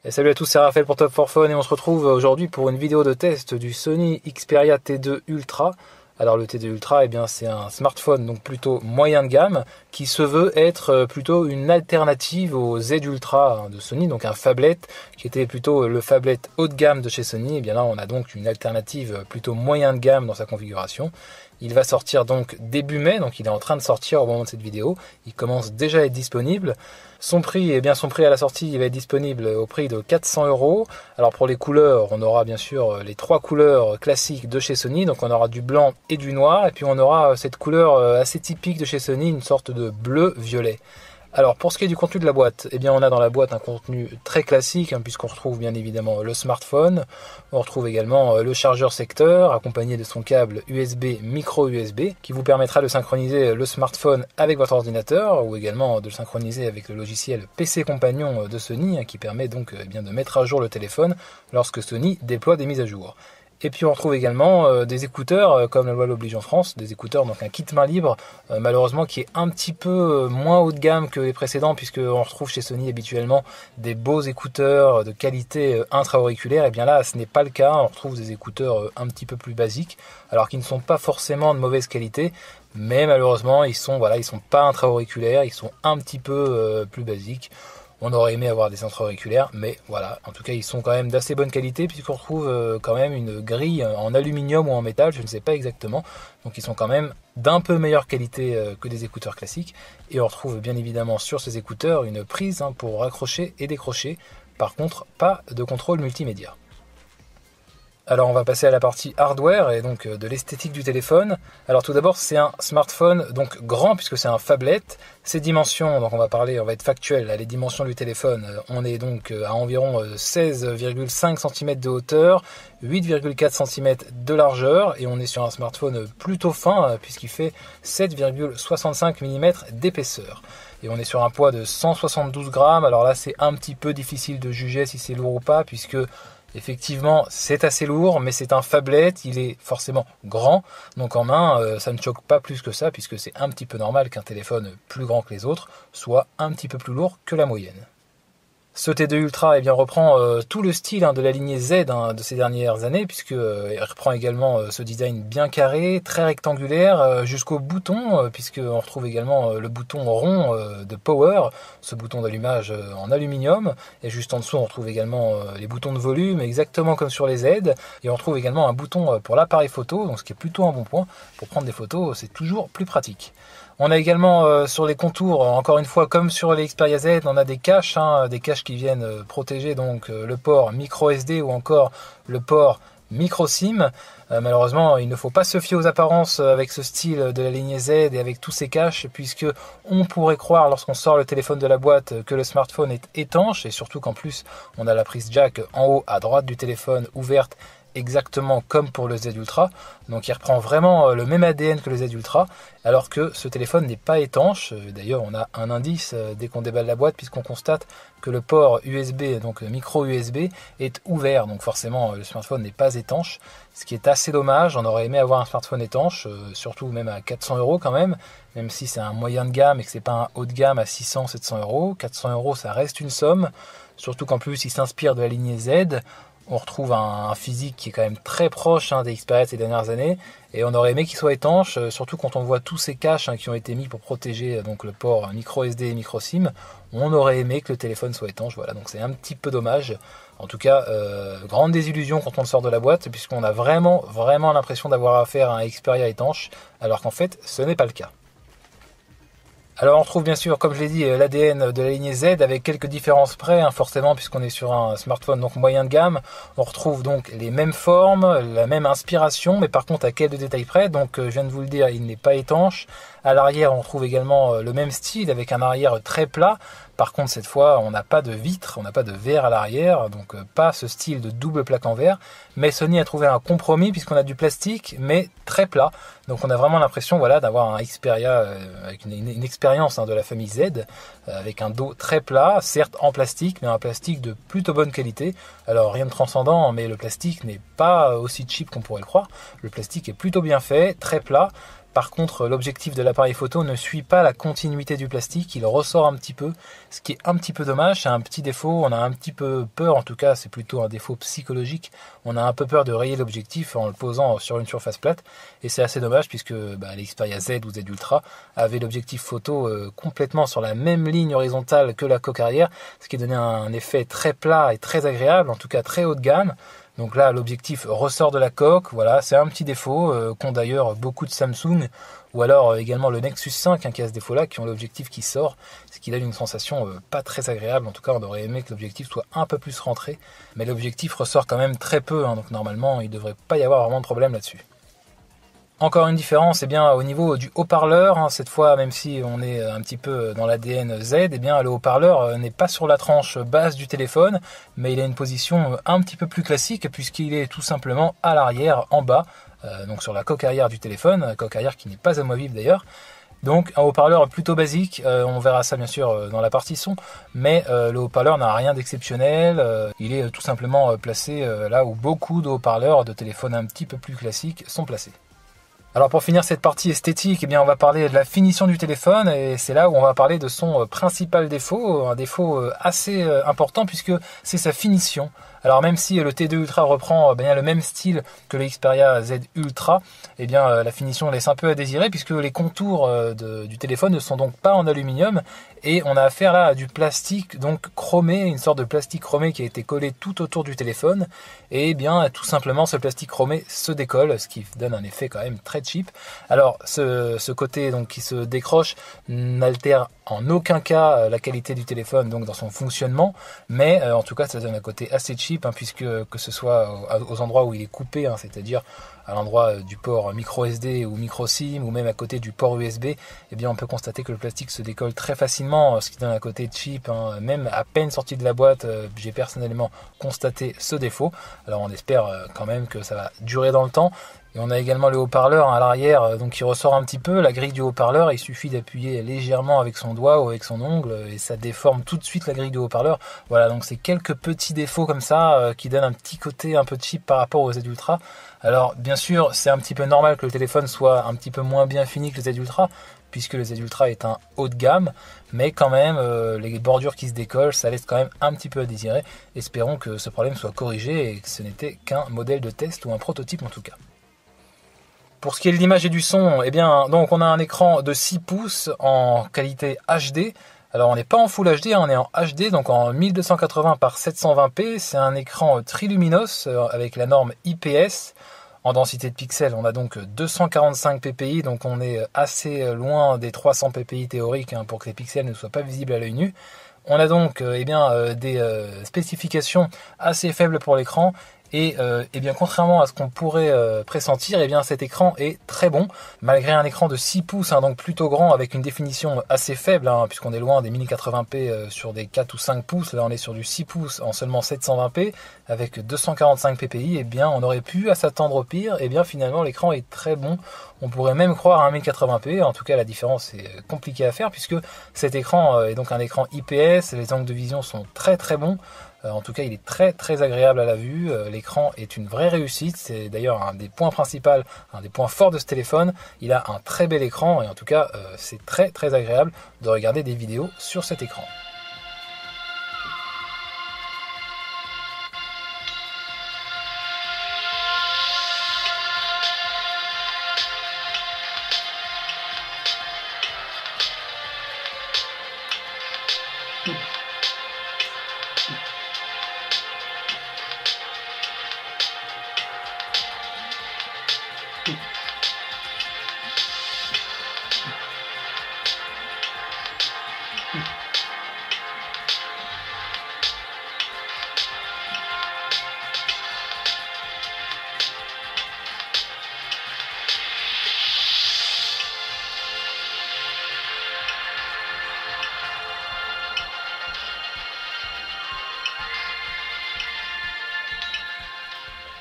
Et salut à tous, c'est Raphaël pour Top 4 Phone et on se retrouve aujourd'hui pour une vidéo de test du Sony Xperia T2 Ultra. Alors le T2 Ultra, c'est un smartphone donc plutôt moyen de gamme qui se veut être plutôt une alternative au Z Ultra de Sony, donc un phablet qui était plutôt le phablet haut de gamme de chez Sony. Et bien là on a donc une alternative plutôt moyen de gamme dans sa configuration. Il va sortir donc début mai, donc il est en train de sortir au moment de cette vidéo. Il commence déjà à être disponible. Son prix, son prix à la sortie, il va être disponible au prix de 400 €. Alors pour les couleurs, on aura bien sûr les trois couleurs classiques de chez Sony. Donc on aura du blanc et du noir. Et puis on aura cette couleur assez typique de chez Sony, une sorte de bleu-violet. Alors pour ce qui est du contenu de la boîte, on a dans la boîte un contenu très classique puisqu'on retrouve bien évidemment le smartphone, on retrouve également le chargeur secteur accompagné de son câble USB micro USB qui vous permettra de synchroniser le smartphone avec votre ordinateur ou également de le synchroniser avec le logiciel PC compagnon de Sony qui permet donc de mettre à jour le téléphone lorsque Sony déploie des mises à jour. Et puis on retrouve également des écouteurs, comme la loi l'oblige en France, des écouteurs, donc un kit main libre, malheureusement qui est un petit peu moins haut de gamme que les précédents, puisqu'on retrouve chez Sony habituellement des beaux écouteurs de qualité intra-auriculaire. Et bien là, ce n'est pas le cas, on retrouve des écouteurs un petit peu plus basiques, alors qu'ils ne sont pas forcément de mauvaise qualité, mais malheureusement ils sont pas intra-auriculaires, ils sont un petit peu plus basiques. On aurait aimé avoir des intra-auriculaires, mais voilà, en tout cas ils sont quand même d'assez bonne qualité puisqu'on retrouve quand même une grille en aluminium ou en métal, je ne sais pas exactement, donc ils sont quand même d'un peu meilleure qualité que des écouteurs classiques. Et on retrouve bien évidemment sur ces écouteurs une prise pour raccrocher et décrocher, par contre pas de contrôle multimédia. Alors on va passer à la partie hardware et donc de l'esthétique du téléphone. Alors tout d'abord c'est un smartphone donc grand puisque c'est un phablet. Ses dimensions, donc on va être factuel, les dimensions du téléphone, on est donc à environ 16,5 cm de hauteur, 8,4 cm de largeur et on est sur un smartphone plutôt fin puisqu'il fait 7,65 mm d'épaisseur. Et on est sur un poids de 172 grammes, alors là c'est un petit peu difficile de juger si c'est lourd ou pas puisque effectivement, c'est assez lourd, mais c'est un phablet, il est forcément grand, donc en main, ça ne choque pas plus que ça, puisque c'est un petit peu normal qu'un téléphone plus grand que les autres soit un petit peu plus lourd que la moyenne. Ce T2 Ultra reprend tout le style de la lignée Z de ces dernières années, puisqu'il reprend également ce design bien carré, très rectangulaire, jusqu'au bouton, puisqu'on retrouve également le bouton rond de Power, ce bouton d'allumage en aluminium, et juste en dessous on retrouve également les boutons de volume, exactement comme sur les Z, et on retrouve également un bouton pour l'appareil photo, donc ce qui est plutôt un bon point, pour prendre des photos c'est toujours plus pratique. On a également sur les contours, encore une fois comme sur les Xperia Z, on a des caches qui viennent protéger donc le port micro SD ou encore le port micro SIM. Malheureusement, il ne faut pas se fier aux apparences avec ce style de la lignée Z et avec tous ces caches, puisque on pourrait croire lorsqu'on sort le téléphone de la boîte que le smartphone est étanche et surtout qu'en plus on a la prise jack en haut à droite du téléphone ouverte, exactement comme pour le Z Ultra, donc il reprend vraiment le même ADN que le Z Ultra, alors que ce téléphone n'est pas étanche. D'ailleurs on a un indice dès qu'on déballe la boîte, puisqu'on constate que le port USB, donc micro USB, est ouvert, donc forcément le smartphone n'est pas étanche, ce qui est assez dommage. On aurait aimé avoir un smartphone étanche, surtout même à 400 € quand même si c'est un moyen de gamme et que c'est pas un haut de gamme à 600-700 €. 400 € ça reste une somme, surtout qu'en plus il s'inspire de la lignée Z. On retrouve un physique qui est quand même très proche des Xperia ces dernières années, et on aurait aimé qu'il soit étanche, surtout quand on voit tous ces caches qui ont été mis pour protéger donc le port micro SD et micro SIM. On aurait aimé que le téléphone soit étanche, voilà, donc c'est un petit peu dommage. En tout cas, grande désillusion quand on le sort de la boîte, puisqu'on a vraiment l'impression d'avoir affaire à un Xperia étanche, alors qu'en fait ce n'est pas le cas. Alors on retrouve bien sûr, comme je l'ai dit, l'ADN de la lignée Z avec quelques différences près, forcément, puisqu'on est sur un smartphone donc moyen de gamme. On retrouve donc les mêmes formes, la même inspiration, mais par contre à quelques détails près. Donc je viens de vous le dire, il n'est pas étanche. À l'arrière, on retrouve également le même style avec un arrière très plat. Par contre, cette fois, on n'a pas de vitre, on n'a pas de verre à l'arrière, donc pas ce style de double plaque en verre. Mais Sony a trouvé un compromis puisqu'on a du plastique, mais très plat. Donc on a vraiment l'impression d'avoir un Xperia avec une expérience de la famille Z, avec un dos très plat, certes en plastique, mais un plastique de plutôt bonne qualité. Alors rien de transcendant, mais le plastique n'est pas aussi cheap qu'on pourrait le croire. Le plastique est plutôt bien fait, très plat. Par contre, l'objectif de l'appareil photo ne suit pas la continuité du plastique, il ressort un petit peu, ce qui est un petit peu dommage, c'est un petit défaut, on a un petit peu peur, en tout cas c'est plutôt un défaut psychologique, on a un peu peur de rayer l'objectif en le posant sur une surface plate, et c'est assez dommage puisque les Xperia Z ou Z Ultra avaient l'objectif photo complètement sur la même ligne horizontale que la coque arrière, ce qui donnait un effet très plat et très agréable, en tout cas très haut de gamme. Donc là, l'objectif ressort de la coque, voilà, c'est un petit défaut qu'ont d'ailleurs beaucoup de Samsung, ou alors également le Nexus 5 qui a ce défaut-là, qui ont l'objectif qui sort, ce qui donne une sensation pas très agréable. En tout cas, on aurait aimé que l'objectif soit un peu plus rentré, mais l'objectif ressort quand même très peu, donc normalement, il ne devrait pas y avoir vraiment de problème là-dessus. Encore une différence, au niveau du haut-parleur, cette fois, même si on est un petit peu dans l'ADN Z, le haut-parleur n'est pas sur la tranche basse du téléphone, mais il a une position un petit peu plus classique puisqu'il est tout simplement à l'arrière, en bas, donc sur la coque arrière du téléphone, coque arrière qui n'est pas amovible d'ailleurs. Donc un haut-parleur plutôt basique, on verra ça bien sûr dans la partie son, mais le haut-parleur n'a rien d'exceptionnel, il est tout simplement placé là où beaucoup de haut-parleurs de téléphones un petit peu plus classiques sont placés. Alors pour finir cette partie esthétique, on va parler de la finition du téléphone et c'est là où on va parler de son principal défaut, un défaut assez important puisque c'est sa finition. Alors même si le T2 Ultra reprend le même style que le Xperia Z Ultra, la finition laisse un peu à désirer puisque les contours du téléphone ne sont donc pas en aluminium et on a affaire là à du plastique donc chromé, une sorte de plastique chromé qui a été collé tout autour du téléphone et tout simplement ce plastique chromé se décolle, ce qui donne un effet quand même très cheap. Alors ce côté donc qui se décroche n'altère en aucun cas la qualité du téléphone donc dans son fonctionnement, mais en tout cas ça donne un côté assez cheap puisque que ce soit aux endroits où il est coupé, c'est-à-dire à l'endroit du port micro SD ou micro SIM ou même à côté du port USB, on peut constater que le plastique se décolle très facilement, ce qui donne un côté cheap, même à peine sorti de la boîte, j'ai personnellement constaté ce défaut. Alors on espère quand même que ça va durer dans le temps. Et on a également le haut-parleur à l'arrière, donc qui ressort un petit peu. La grille du haut-parleur, il suffit d'appuyer légèrement avec son doigt ou avec son ongle et ça déforme tout de suite la grille du haut-parleur. Voilà, donc c'est quelques petits défauts comme ça qui donnent un petit côté un peu cheap par rapport au Z Ultra. Alors bien sûr, c'est un petit peu normal que le téléphone soit un petit peu moins bien fini que le Z Ultra, puisque le Z Ultra est un haut de gamme, mais quand même les bordures qui se décollent, ça laisse quand même un petit peu à désirer. Espérons que ce problème soit corrigé et que ce n'était qu'un modèle de test ou un prototype en tout cas. Pour ce qui est de l'image et du son, donc on a un écran de 6 pouces en qualité HD. Alors on n'est pas en Full HD, on est en HD, donc en 1280 par 720p. C'est un écran triluminos avec la norme IPS. En densité de pixels, on a donc 245 ppi, donc on est assez loin des 300 ppi théoriques pour que les pixels ne soient pas visibles à l'œil nu. On a donc des spécifications assez faibles pour l'écran. Et contrairement à ce qu'on pourrait pressentir, cet écran est très bon, malgré un écran de 6 pouces, donc plutôt grand, avec une définition assez faible, puisqu'on est loin des 1080p sur des 4 ou 5 pouces, là on est sur du 6 pouces en seulement 720p, avec 245 ppi, on aurait pu s'attendre au pire, finalement l'écran est très bon, on pourrait même croire à un 1080p, en tout cas la différence est compliquée à faire, puisque cet écran est donc un écran IPS, les angles de vision sont très très bons. En tout cas, il est très très agréable à la vue. L'écran est une vraie réussite. C'est d'ailleurs un des points principaux, un des points forts de ce téléphone. Il a un très bel écran et en tout cas, c'est très très agréable de regarder des vidéos sur cet écran.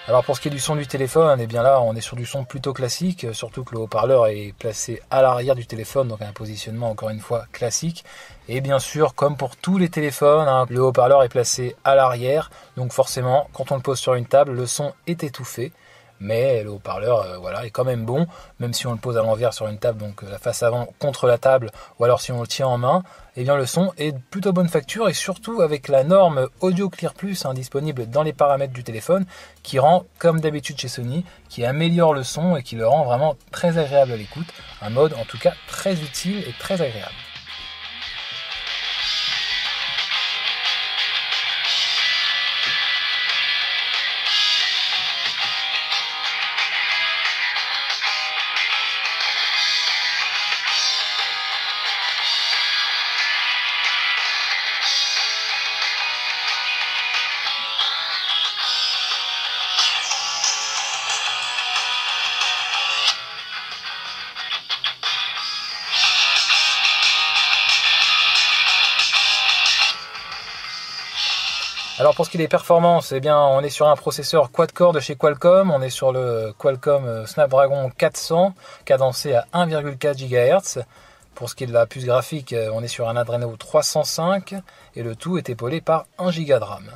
Alors pour ce qui est du son du téléphone, là on est sur du son plutôt classique, surtout que le haut-parleur est placé à l'arrière du téléphone, donc un positionnement encore une fois classique. Et bien sûr, comme pour tous les téléphones, le haut-parleur est placé à l'arrière, donc forcément quand on le pose sur une table, le son est étouffé. mais le haut-parleur voilà, est quand même bon, même si on le pose à l'envers sur une table, donc la face avant contre la table, ou alors si on le tient en main, eh bien le son est de plutôt bonne facture, et surtout avec la norme Audio Clear Plus disponible dans les paramètres du téléphone, qui rend, comme d'habitude chez Sony, qui améliore le son et qui le rend vraiment très agréable à l'écoute, un mode en tout cas très utile et très agréable. Alors pour ce qui est des performances, eh bien on est sur un processeur quad-core de chez Qualcomm, on est sur le Qualcomm Snapdragon 400 cadencé à 1,4 GHz. Pour ce qui est de la puce graphique, on est sur un Adreno 305 et le tout est épaulé par 1 Go de RAM.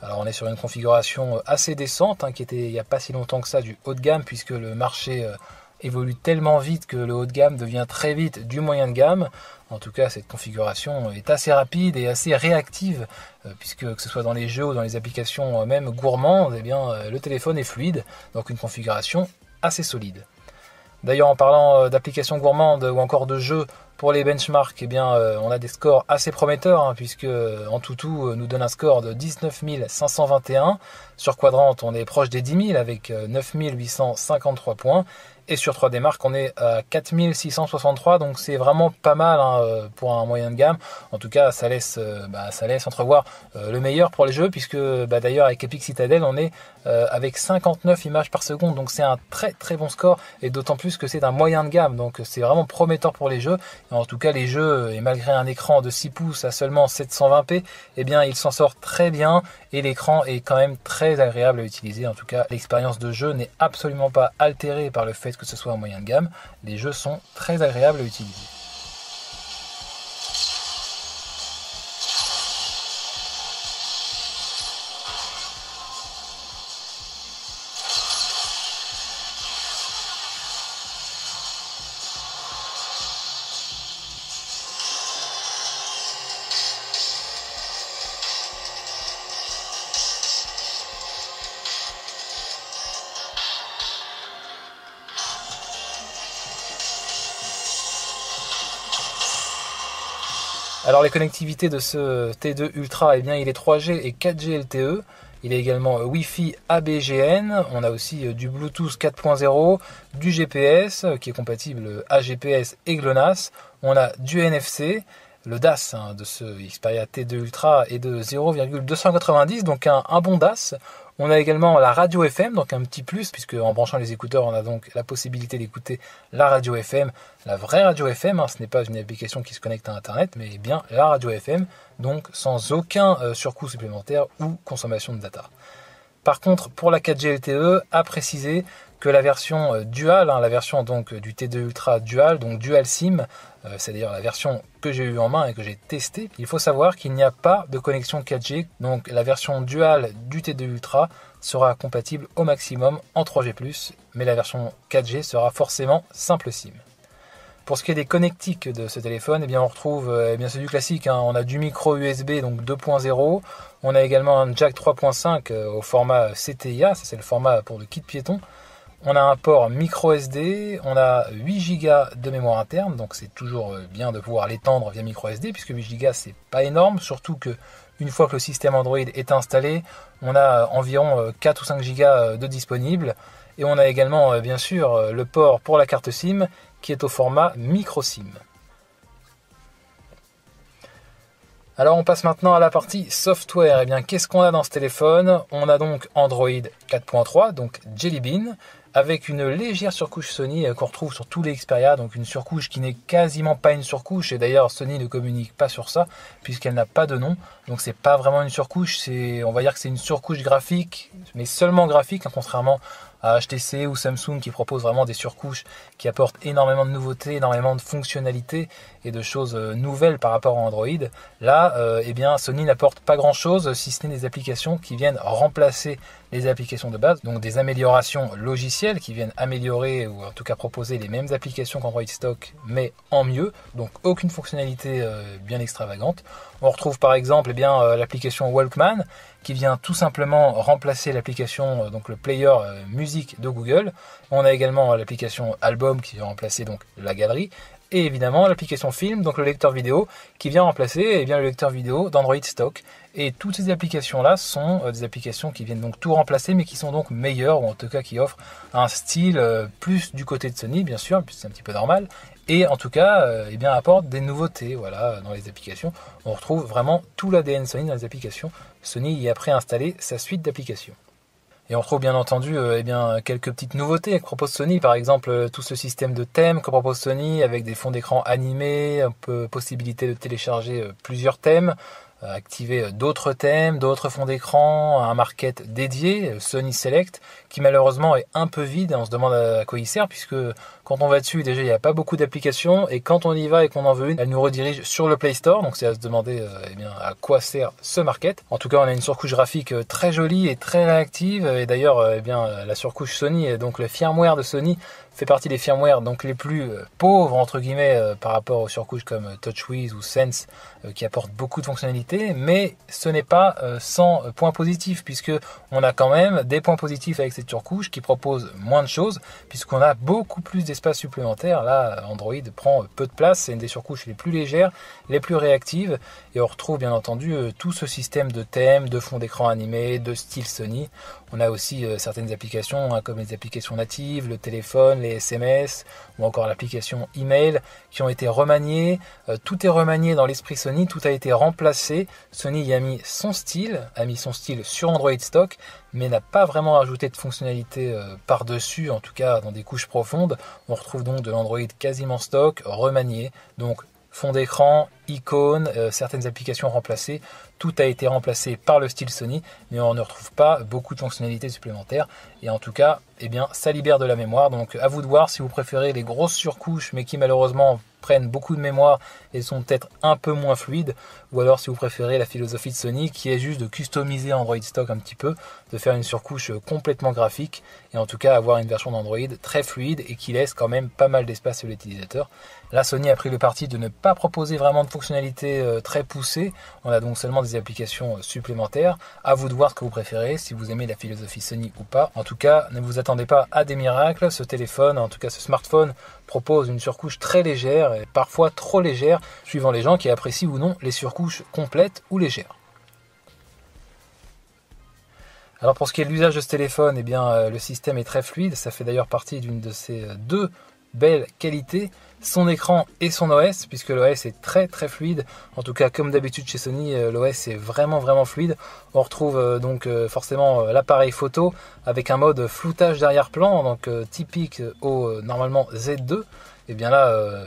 Alors on est sur une configuration assez décente, qui était il n'y a pas si longtemps que ça du haut de gamme, puisque le marché évolue tellement vite que le haut de gamme devient très vite du moyen de gamme. En tout cas, cette configuration est assez rapide et assez réactive, puisque que ce soit dans les jeux ou dans les applications même gourmandes, eh bien, le téléphone est fluide, donc une configuration assez solide. D'ailleurs, en parlant d'applications gourmandes ou encore de jeux, pour les benchmarks, eh bien, on a des scores assez prometteurs, puisque Antutu nous donne un score de 19 521. Sur Quadrant, on est proche des 10 000 avec 9 853 points. Et sur 3D Mark, on est à 4 663, donc c'est vraiment pas mal pour un moyen de gamme. En tout cas, ça laisse entrevoir le meilleur pour les jeux, puisque d'ailleurs avec Epic Citadel, on est avec 59 images par seconde, donc c'est un très très bon score, et d'autant plus que c'est un moyen de gamme, donc c'est vraiment prometteur pour les jeux. Et en tout cas, les jeux, et malgré un écran de 6 pouces à seulement 720p, eh bien, il s'en sort très bien, et l'écran est quand même très agréable à utiliser. En tout cas, l'expérience de jeu n'est absolument pas altérée par le fait que ce soit un moyen de gamme. Les jeux sont très agréables à utiliser. Alors les connectivités de ce T2 Ultra, eh bien il est 3G et 4G LTE. Il est également Wi-Fi ABGN. On a aussi du Bluetooth 4.0, du GPS qui est compatible AGPS et GLONASS. On a du NFC. Le DAS de ce Xperia T2 Ultra est de 0,290, donc un bon DAS. On a également la radio FM, donc un petit plus, puisque en branchant les écouteurs, on a donc la possibilité d'écouter la radio FM, la vraie radio FM, ce n'est pas une application qui se connecte à Internet, mais bien la radio FM, donc sans aucun surcoût supplémentaire ou consommation de data. Par contre, pour la 4G LTE, à préciser que la version Dual, la version donc du T2 Ultra Dual, donc Dual SIM, c'est d'ailleurs la version que j'ai eu en main et que j'ai testée. Il faut savoir qu'il n'y a pas de connexion 4G, donc la version Dual du T2 Ultra sera compatible au maximum en 3G+, mais la version 4G sera forcément simple SIM. Pour ce qui est des connectiques de ce téléphone, eh bien on retrouve c'est du classique, on a du micro USB donc 2.0, on a également un jack 3.5 au format CTIA, ça c'est le format pour le kit piéton. On a un port micro SD, on a 8 Go de mémoire interne, donc c'est toujours bien de pouvoir l'étendre via micro SD, puisque 8 Go c'est pas énorme, surtout que une fois que le système Android est installé, on a environ 4 ou 5 Go de disponible. Et on a également bien sûr le port pour la carte SIM qui est au format micro SIM. Alors on passe maintenant à la partie software. Eh bien qu'est-ce qu'on a dans ce téléphone? On a donc Android 4.3, donc Jelly Bean, avec une légère surcouche Sony qu'on retrouve sur tous les Xperia, donc une surcouche qui n'est quasiment pas une surcouche, et d'ailleurs Sony ne communique pas sur ça puisqu'elle n'a pas de nom, donc c'est pas vraiment une surcouche, on va dire que c'est une surcouche graphique, mais seulement graphique, contrairement à HTC ou Samsung qui proposent vraiment des surcouches qui apportent énormément de nouveautés, énormément de fonctionnalités et de choses nouvelles par rapport à Android. Là, Sony n'apporte pas grand chose si ce n'est des applications qui viennent remplacer les applications de base, donc des améliorations logicielles qui viennent améliorer ou en tout cas proposer les mêmes applications qu'Android stock mais en mieux, donc aucune fonctionnalité bien extravagante. On retrouve par exemple l'application Walkman qui vient tout simplement remplacer l'application, donc le player musique de Google. On a également l'application Album qui vient remplacer donc la galerie. Et évidemment l'application Film, donc le lecteur vidéo, qui vient remplacer le lecteur vidéo d'Android stock. Et toutes ces applications-là sont des applications qui viennent donc tout remplacer, mais qui sont donc meilleures, ou en tout cas qui offrent un style plus du côté de Sony, bien sûr, puisque c'est un petit peu normal. Et en tout cas, apportent des nouveautés, voilà, dans les applications. On retrouve vraiment tout l'ADN Sony dans les applications. Sony y a préinstallé sa suite d'applications. Et on retrouve bien entendu quelques petites nouveautés que propose Sony, par exemple tout ce système de thèmes que propose Sony avec des fonds d'écran animés, possibilité de télécharger plusieurs thèmes, activer d'autres thèmes, d'autres fonds d'écran, un market dédié, Sony Select, qui malheureusement est un peu vide et on se demande à quoi il sert puisque quand on va dessus déjà il n'y a pas beaucoup d'applications et quand on y va et qu'on en veut une, elle nous redirige sur le Play Store, donc c'est à se demander à quoi sert ce market. En tout cas on a une surcouche graphique très jolie et très réactive et d'ailleurs la surcouche Sony, donc le firmware de Sony fait partie des firmware donc les plus pauvres entre guillemets par rapport aux surcouches comme TouchWiz ou Sense qui apportent beaucoup de fonctionnalités, mais ce n'est pas sans points positifs puisque on a quand même des points positifs avec cette surcouche qui propose moins de choses puisqu'on a beaucoup plus d'espace supplémentaire. Là Android prend peu de place, c'est une des surcouches les plus légères, les plus réactives et on retrouve bien entendu tout ce système de thèmes, de fonds d'écran animés, de style Sony. On a aussi certaines applications comme les applications natives, le téléphone, les SMS ou encore l'application email qui ont été remaniées. Tout est remanié dans l'esprit Sony, tout a été remplacé. Sony y a mis son style sur Android stock, mais n'a pas vraiment ajouté de fonctionnalités par-dessus, en tout cas dans des couches profondes. On retrouve donc de l'Android quasiment stock, remanié, donc fond d'écran, icônes, certaines applications remplacées. Tout a été remplacé par le style Sony, mais on ne retrouve pas beaucoup de fonctionnalités supplémentaires. Et en tout cas, ça libère de la mémoire. Donc à vous de voir si vous préférez les grosses surcouches, mais qui malheureusement prennent beaucoup de mémoire et sont peut-être un peu moins fluides, ou alors si vous préférez la philosophie de Sony qui est juste de customiser Android stock un petit peu, de faire une surcouche complètement graphique et en tout cas avoir une version d'Android très fluide et qui laisse quand même pas mal d'espace sur l'utilisateur. Là Sony a pris le parti de ne pas proposer vraiment de fonctionnalités très poussées, on a donc seulement des applications supplémentaires. À vous de voir ce que vous préférez, si vous aimez la philosophie Sony ou pas. En tout cas, ne vous attendez pas à des miracles, ce téléphone, en tout cas ce smartphone propose une surcouche très légère et parfois trop légère, suivant les gens qui apprécient ou non les surcouches complètes ou légères. Alors pour ce qui est de l'usage de ce téléphone, le système est très fluide, ça fait d'ailleurs partie d'une de ces deux belles qualités, son écran et son OS, puisque l'OS est très très fluide. En tout cas, comme d'habitude chez Sony, l'OS est vraiment fluide. On retrouve forcément l'appareil photo avec un mode floutage d'arrière-plan, donc typique au normalement Z2.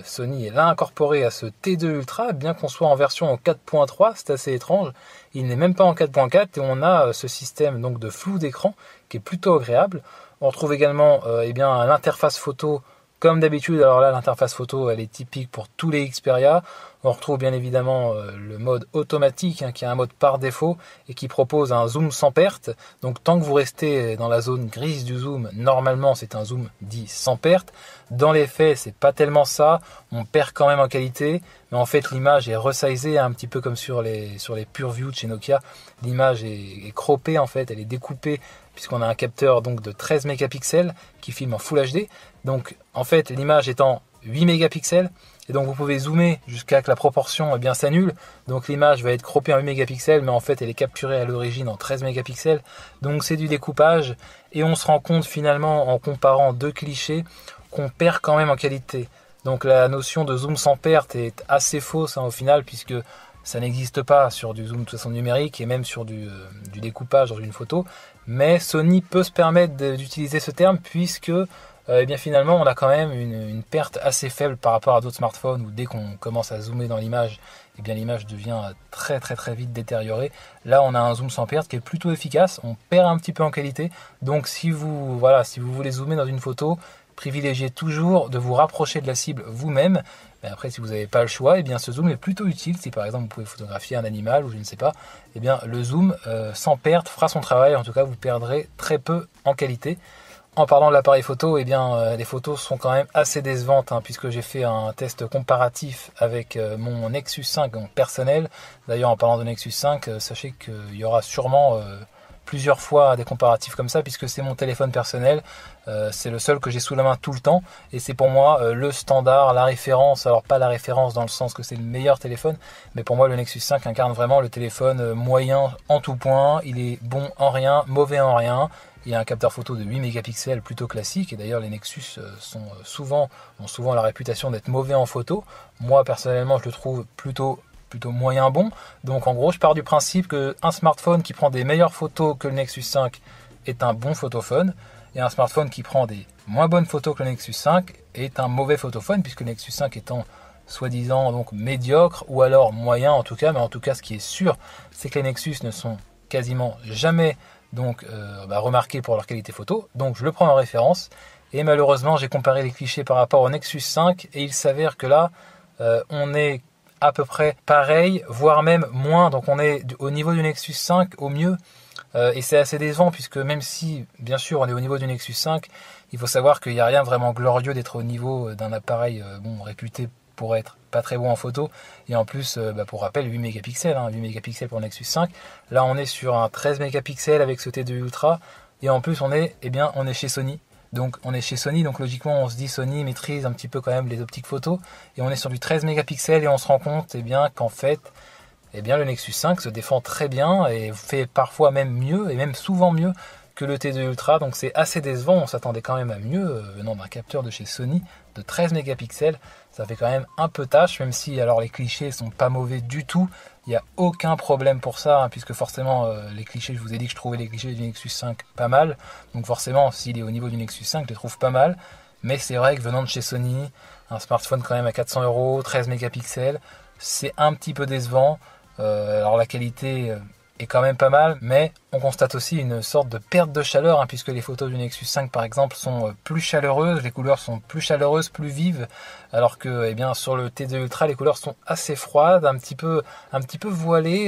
Sony l'a incorporé à ce T2 Ultra, bien qu'on soit en version en 4.3, c'est assez étrange. Il n'est même pas en 4.4 et on a ce système donc de flou d'écran qui est plutôt agréable. On retrouve également l'interface photo. Comme d'habitude, alors là l'interface photo elle est typique pour tous les Xperia. On retrouve bien évidemment le mode automatique qui est un mode par défaut et qui propose un zoom sans perte. Donc tant que vous restez dans la zone grise du zoom, normalement c'est un zoom dit sans perte. Dans les faits c'est pas tellement ça, on perd quand même en qualité, mais en fait l'image est resizée un petit peu comme sur les PureView de chez Nokia. L'image est croppée en fait, elle est découpée puisqu'on a un capteur donc de 13 mégapixels qui filme en Full HD. Donc en fait l'image est en 8 mégapixels et donc vous pouvez zoomer jusqu'à que la proportion s'annule. Donc l'image va être croppée en 8 mégapixels mais en fait elle est capturée à l'origine en 13 mégapixels. Donc c'est du découpage et on se rend compte finalement en comparant deux clichés qu'on perd quand même en qualité. Donc la notion de zoom sans perte est assez fausse au final puisque ça n'existe pas sur du zoom de façon numérique et même sur du découpage dans une photo. Mais Sony peut se permettre d'utiliser ce terme puisque finalement on a quand même une perte assez faible par rapport à d'autres smartphones où dès qu'on commence à zoomer dans l'image, l'image devient très vite détériorée. Là on a un zoom sans perte qui est plutôt efficace, on perd un petit peu en qualité. Donc si vous voulez zoomer dans une photo, privilégiez toujours de vous rapprocher de la cible vous-même. Mais après, si vous n'avez pas le choix, eh bien ce zoom est plutôt utile. Si par exemple vous pouvez photographier un animal ou je ne sais pas, eh bien le zoom sans perte fera son travail. En tout cas, vous perdrez très peu en qualité. En parlant de l'appareil photo, eh bien les photos sont quand même assez décevantes puisque j'ai fait un test comparatif avec mon Nexus 5 donc personnel. D'ailleurs, en parlant de Nexus 5, sachez qu'il y aura sûrement plusieurs fois des comparatifs comme ça puisque c'est mon téléphone personnel, c'est le seul que j'ai sous la main tout le temps et c'est pour moi le standard, la référence. Alors pas la référence dans le sens que c'est le meilleur téléphone, mais pour moi le Nexus 5 incarne vraiment le téléphone moyen en tout point. Il est bon en rien, mauvais en rien. Il y a un capteur photo de 8 mégapixels plutôt classique et d'ailleurs les Nexus ont souvent la réputation d'être mauvais en photo. Moi personnellement je le trouve plutôt moyen bon. Donc en gros je pars du principe qu'un smartphone qui prend des meilleures photos que le Nexus 5 est un bon photophone et un smartphone qui prend des moins bonnes photos que le Nexus 5 est un mauvais photophone, puisque le Nexus 5 étant soi-disant donc médiocre ou alors moyen en tout cas. Mais en tout cas ce qui est sûr c'est que les Nexus ne sont quasiment jamais donc remarqués pour leur qualité photo. Donc je le prends en référence et malheureusement j'ai comparé les clichés par rapport au Nexus 5 et il s'avère que là on est à peu près pareil, voire même moins. Donc on est au niveau du Nexus 5 au mieux. Et c'est assez décevant puisque même si bien sûr on est au niveau du Nexus 5, il faut savoir qu'il n'y a rien vraiment glorieux d'être au niveau d'un appareil réputé pour être pas très bon en photo. Et en plus, pour rappel, 8 mégapixels, 8 mégapixels pour le Nexus 5. Là on est sur un 13 mégapixels avec ce T2 Ultra. Et en plus on est chez Sony. Donc on est chez Sony, donc logiquement on se dit Sony maîtrise un petit peu quand même les optiques photo. Et on est sur du 13 mégapixels et on se rend compte qu'en fait, le Nexus 5 se défend très bien et fait parfois même mieux, et même souvent mieux que le T2 Ultra. Donc c'est assez décevant, on s'attendait quand même à mieux venant d'un capteur de chez Sony de 13 mégapixels. Ça fait quand même un peu tâche, même si alors les clichés sont pas mauvais du tout. Il n'y a aucun problème pour ça, puisque forcément les clichés, je vous ai dit que je trouvais les clichés du Nexus 5 pas mal. Donc forcément, s'il est au niveau du Nexus 5, je les trouve pas mal. Mais c'est vrai que venant de chez Sony, un smartphone quand même à 400 €, 13 mégapixels, c'est un petit peu décevant. Alors la qualité est quand même pas mal, mais on constate aussi une sorte de perte de chaleur, puisque les photos du Nexus 5 par exemple sont plus chaleureuses, les couleurs sont plus chaleureuses, plus vives, alors que sur le T2 Ultra les couleurs sont assez froides, un petit peu voilées,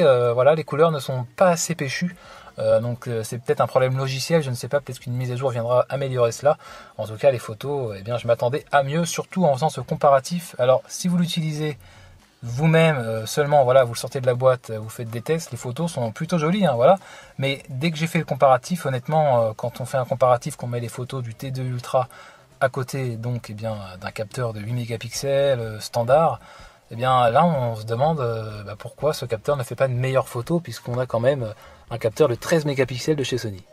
les couleurs ne sont pas assez péchues. Donc c'est peut-être un problème logiciel, je ne sais pas, peut-être qu'une mise à jour viendra améliorer cela. En tout cas les photos, je m'attendais à mieux, surtout en faisant ce comparatif. Alors si vous l'utilisez vous-même seulement, vous le sortez de la boîte, vous faites des tests, les photos sont plutôt jolies, mais dès que j'ai fait le comparatif, honnêtement, quand on fait un comparatif, qu'on met les photos du T2 Ultra à côté donc d'un capteur de 8 mégapixels standard, là on se demande pourquoi ce capteur ne fait pas de meilleures photos, puisqu'on a quand même un capteur de 13 mégapixels de chez Sony.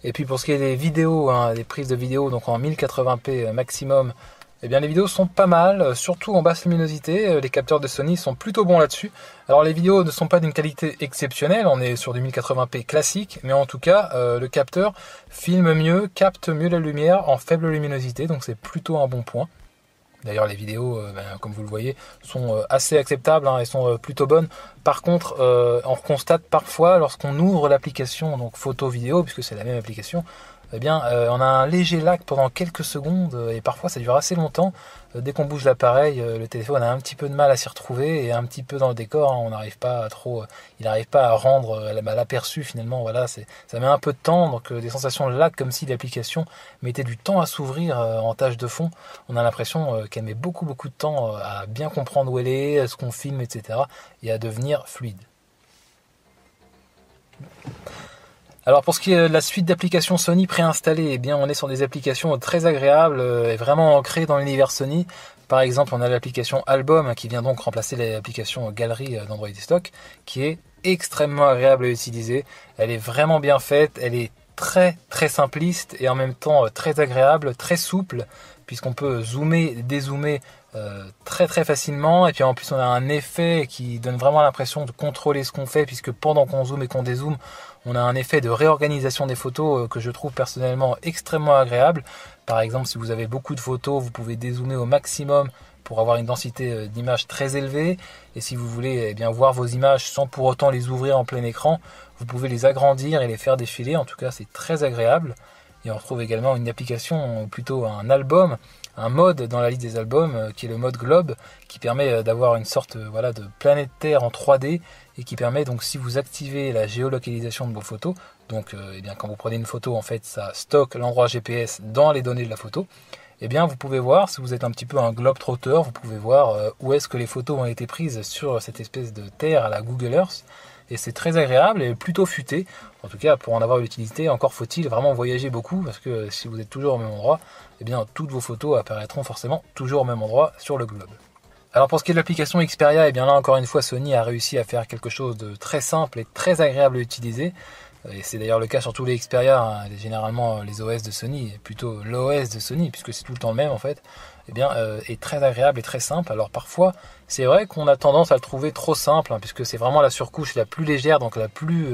Et puis pour ce qui est des vidéos, des prises de vidéos donc en 1080p maximum, les vidéos sont pas mal, surtout en basse luminosité. Les capteurs de Sony sont plutôt bons là-dessus. Alors les vidéos ne sont pas d'une qualité exceptionnelle, on est sur du 1080p classique, mais en tout cas le capteur filme mieux, capte mieux la lumière en faible luminosité, donc c'est plutôt un bon point. D'ailleurs les vidéos, comme vous le voyez, sont assez acceptables, elles sont plutôt bonnes. Par contre, on constate parfois lorsqu'on ouvre l'application, donc photo-vidéo, puisque c'est la même application, on a un léger lag pendant quelques secondes et parfois ça dure assez longtemps. Dès qu'on bouge l'appareil, le téléphone a un petit peu de mal à s'y retrouver et un petit peu dans le décor, il n'arrive pas à rendre l'aperçu finalement. Ça met un peu de temps, donc des sensations de lag comme si l'application mettait du temps à s'ouvrir en tâche de fond. On a l'impression qu'elle met beaucoup de temps à bien comprendre où elle est, ce qu'on filme, etc. et à devenir fluide. Alors pour ce qui est de la suite d'applications Sony préinstallées, on est sur des applications très agréables et vraiment ancrées dans l'univers Sony. Par exemple, on a l'application Album qui vient donc remplacer l'application Galerie d'Android Stock, qui est extrêmement agréable à utiliser. Elle est vraiment bien faite, elle est très très simpliste et en même temps très agréable, très souple, puisqu'on peut zoomer, dézoomer très très facilement, et puis en plus on a un effet qui donne vraiment l'impression de contrôler ce qu'on fait, puisque pendant qu'on zoome et qu'on dézoome, on a un effet de réorganisation des photos que je trouve personnellement extrêmement agréable. Par exemple, si vous avez beaucoup de photos, vous pouvez dézoomer au maximum pour avoir une densité d'image très élevée, et si vous voulez voir vos images sans pour autant les ouvrir en plein écran, vous pouvez les agrandir et les faire défiler. En tout cas c'est très agréable. Et on retrouve également une application, ou plutôt un album, un mode dans la liste des albums qui est le mode Globe, qui permet d'avoir une sorte voilà, de planète Terre en 3D et qui permet donc, si vous activez la géolocalisation de vos photos, donc eh bien, quand vous prenez une photo, en fait ça stocke l'endroit GPS dans les données de la photo. Eh bien, vous pouvez voir, si vous êtes un petit peu un globe-trotter, vous pouvez voir où est-ce que les photos ont été prises sur cette espèce de terre à la Google Earth. Et c'est très agréable et plutôt futé. En tout cas, pour en avoir l'utilité, encore faut-il vraiment voyager beaucoup, parce que si vous êtes toujours au même endroit, eh bien, toutes vos photos apparaîtront forcément toujours au même endroit sur le globe. Alors pour ce qui est de l'application Xperia, eh bien là encore une fois, Sony a réussi à faire quelque chose de très simple et très agréable à utiliser. Et c'est d'ailleurs le cas sur tous les Xperia, hein. Généralement les OS de Sony, plutôt l'OS de Sony, puisque c'est tout le temps le même en fait, eh bien, est très agréable et très simple. Alors parfois, c'est vrai qu'on a tendance à le trouver trop simple, hein, puisque c'est vraiment la surcouche la plus légère, donc la plus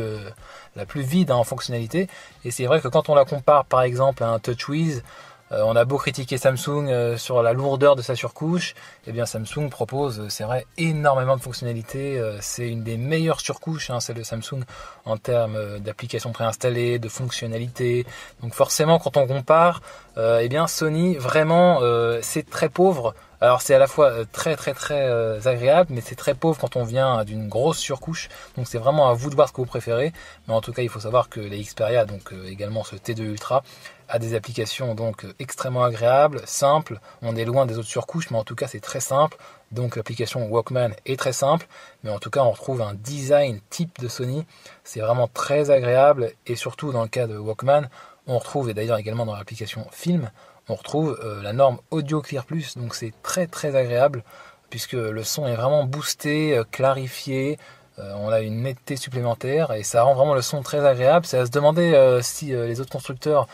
vide, hein, en fonctionnalité. Et c'est vrai que quand on la compare par exemple à un TouchWiz, on a beau critiquer Samsung sur la lourdeur de sa surcouche, eh bien Samsung propose, c'est vrai, énormément de fonctionnalités. C'est une des meilleures surcouches, hein, celle de Samsung, en termes d'applications préinstallées, de fonctionnalités. Donc forcément, quand on compare, eh bien Sony, vraiment, c'est très pauvre. Alors c'est à la fois très agréable, mais c'est très pauvre quand on vient d'une grosse surcouche. Donc c'est vraiment à vous de voir ce que vous préférez. Mais en tout cas, il faut savoir que les Xperia, donc également ce T2 Ultra, a des applications donc extrêmement agréables, simples. On est loin des autres surcouches, mais en tout cas c'est très simple. Donc l'application Walkman est très simple, mais en tout cas on retrouve un design type de Sony. C'est vraiment très agréable, et surtout dans le cas de Walkman, on retrouve, et d'ailleurs également dans l'application Film, on retrouve la norme Audio Clear Plus. Donc c'est très agréable, puisque le son est vraiment boosté, clarifié. On a une netteté supplémentaire et ça rend vraiment le son très agréable. C'est à se demander si les autres constructeurs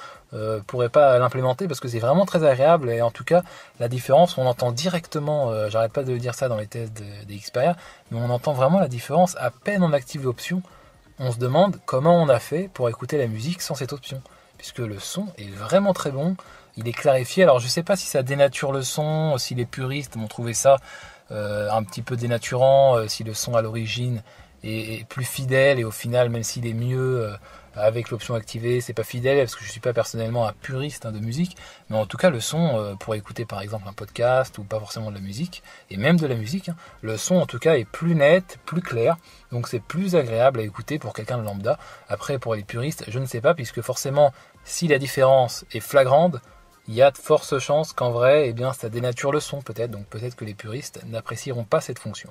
pourraient pas l'implémenter, parce que c'est vraiment très agréable. Et en tout cas, la différence, on entend directement, j'arrête pas de dire ça dans les tests des Xperia, mais on entend vraiment la différence à peine on active l'option. On se demande comment on a fait pour écouter la musique sans cette option, puisque le son est vraiment très bon. Il est clarifié. Alors je sais pas si ça dénature le son, si les puristes vont trouver ça un petit peu dénaturant, si le son à l'origine est plus fidèle, et au final, même s'il est mieux avec l'option activée, c'est pas fidèle, parce que je suis pas personnellement un puriste, hein, de musique, mais en tout cas le son, pour écouter par exemple un podcast, ou pas forcément de la musique, et même de la musique, hein, le son en tout cas est plus net, plus clair, donc c'est plus agréable à écouter pour quelqu'un de lambda. Après, pour les puristes, je ne sais pas, puisque forcément, si la différence est flagrante, il y a de fortes chances qu'en vrai, eh bien, ça dénature le son peut-être, donc peut-être que les puristes n'apprécieront pas cette fonction.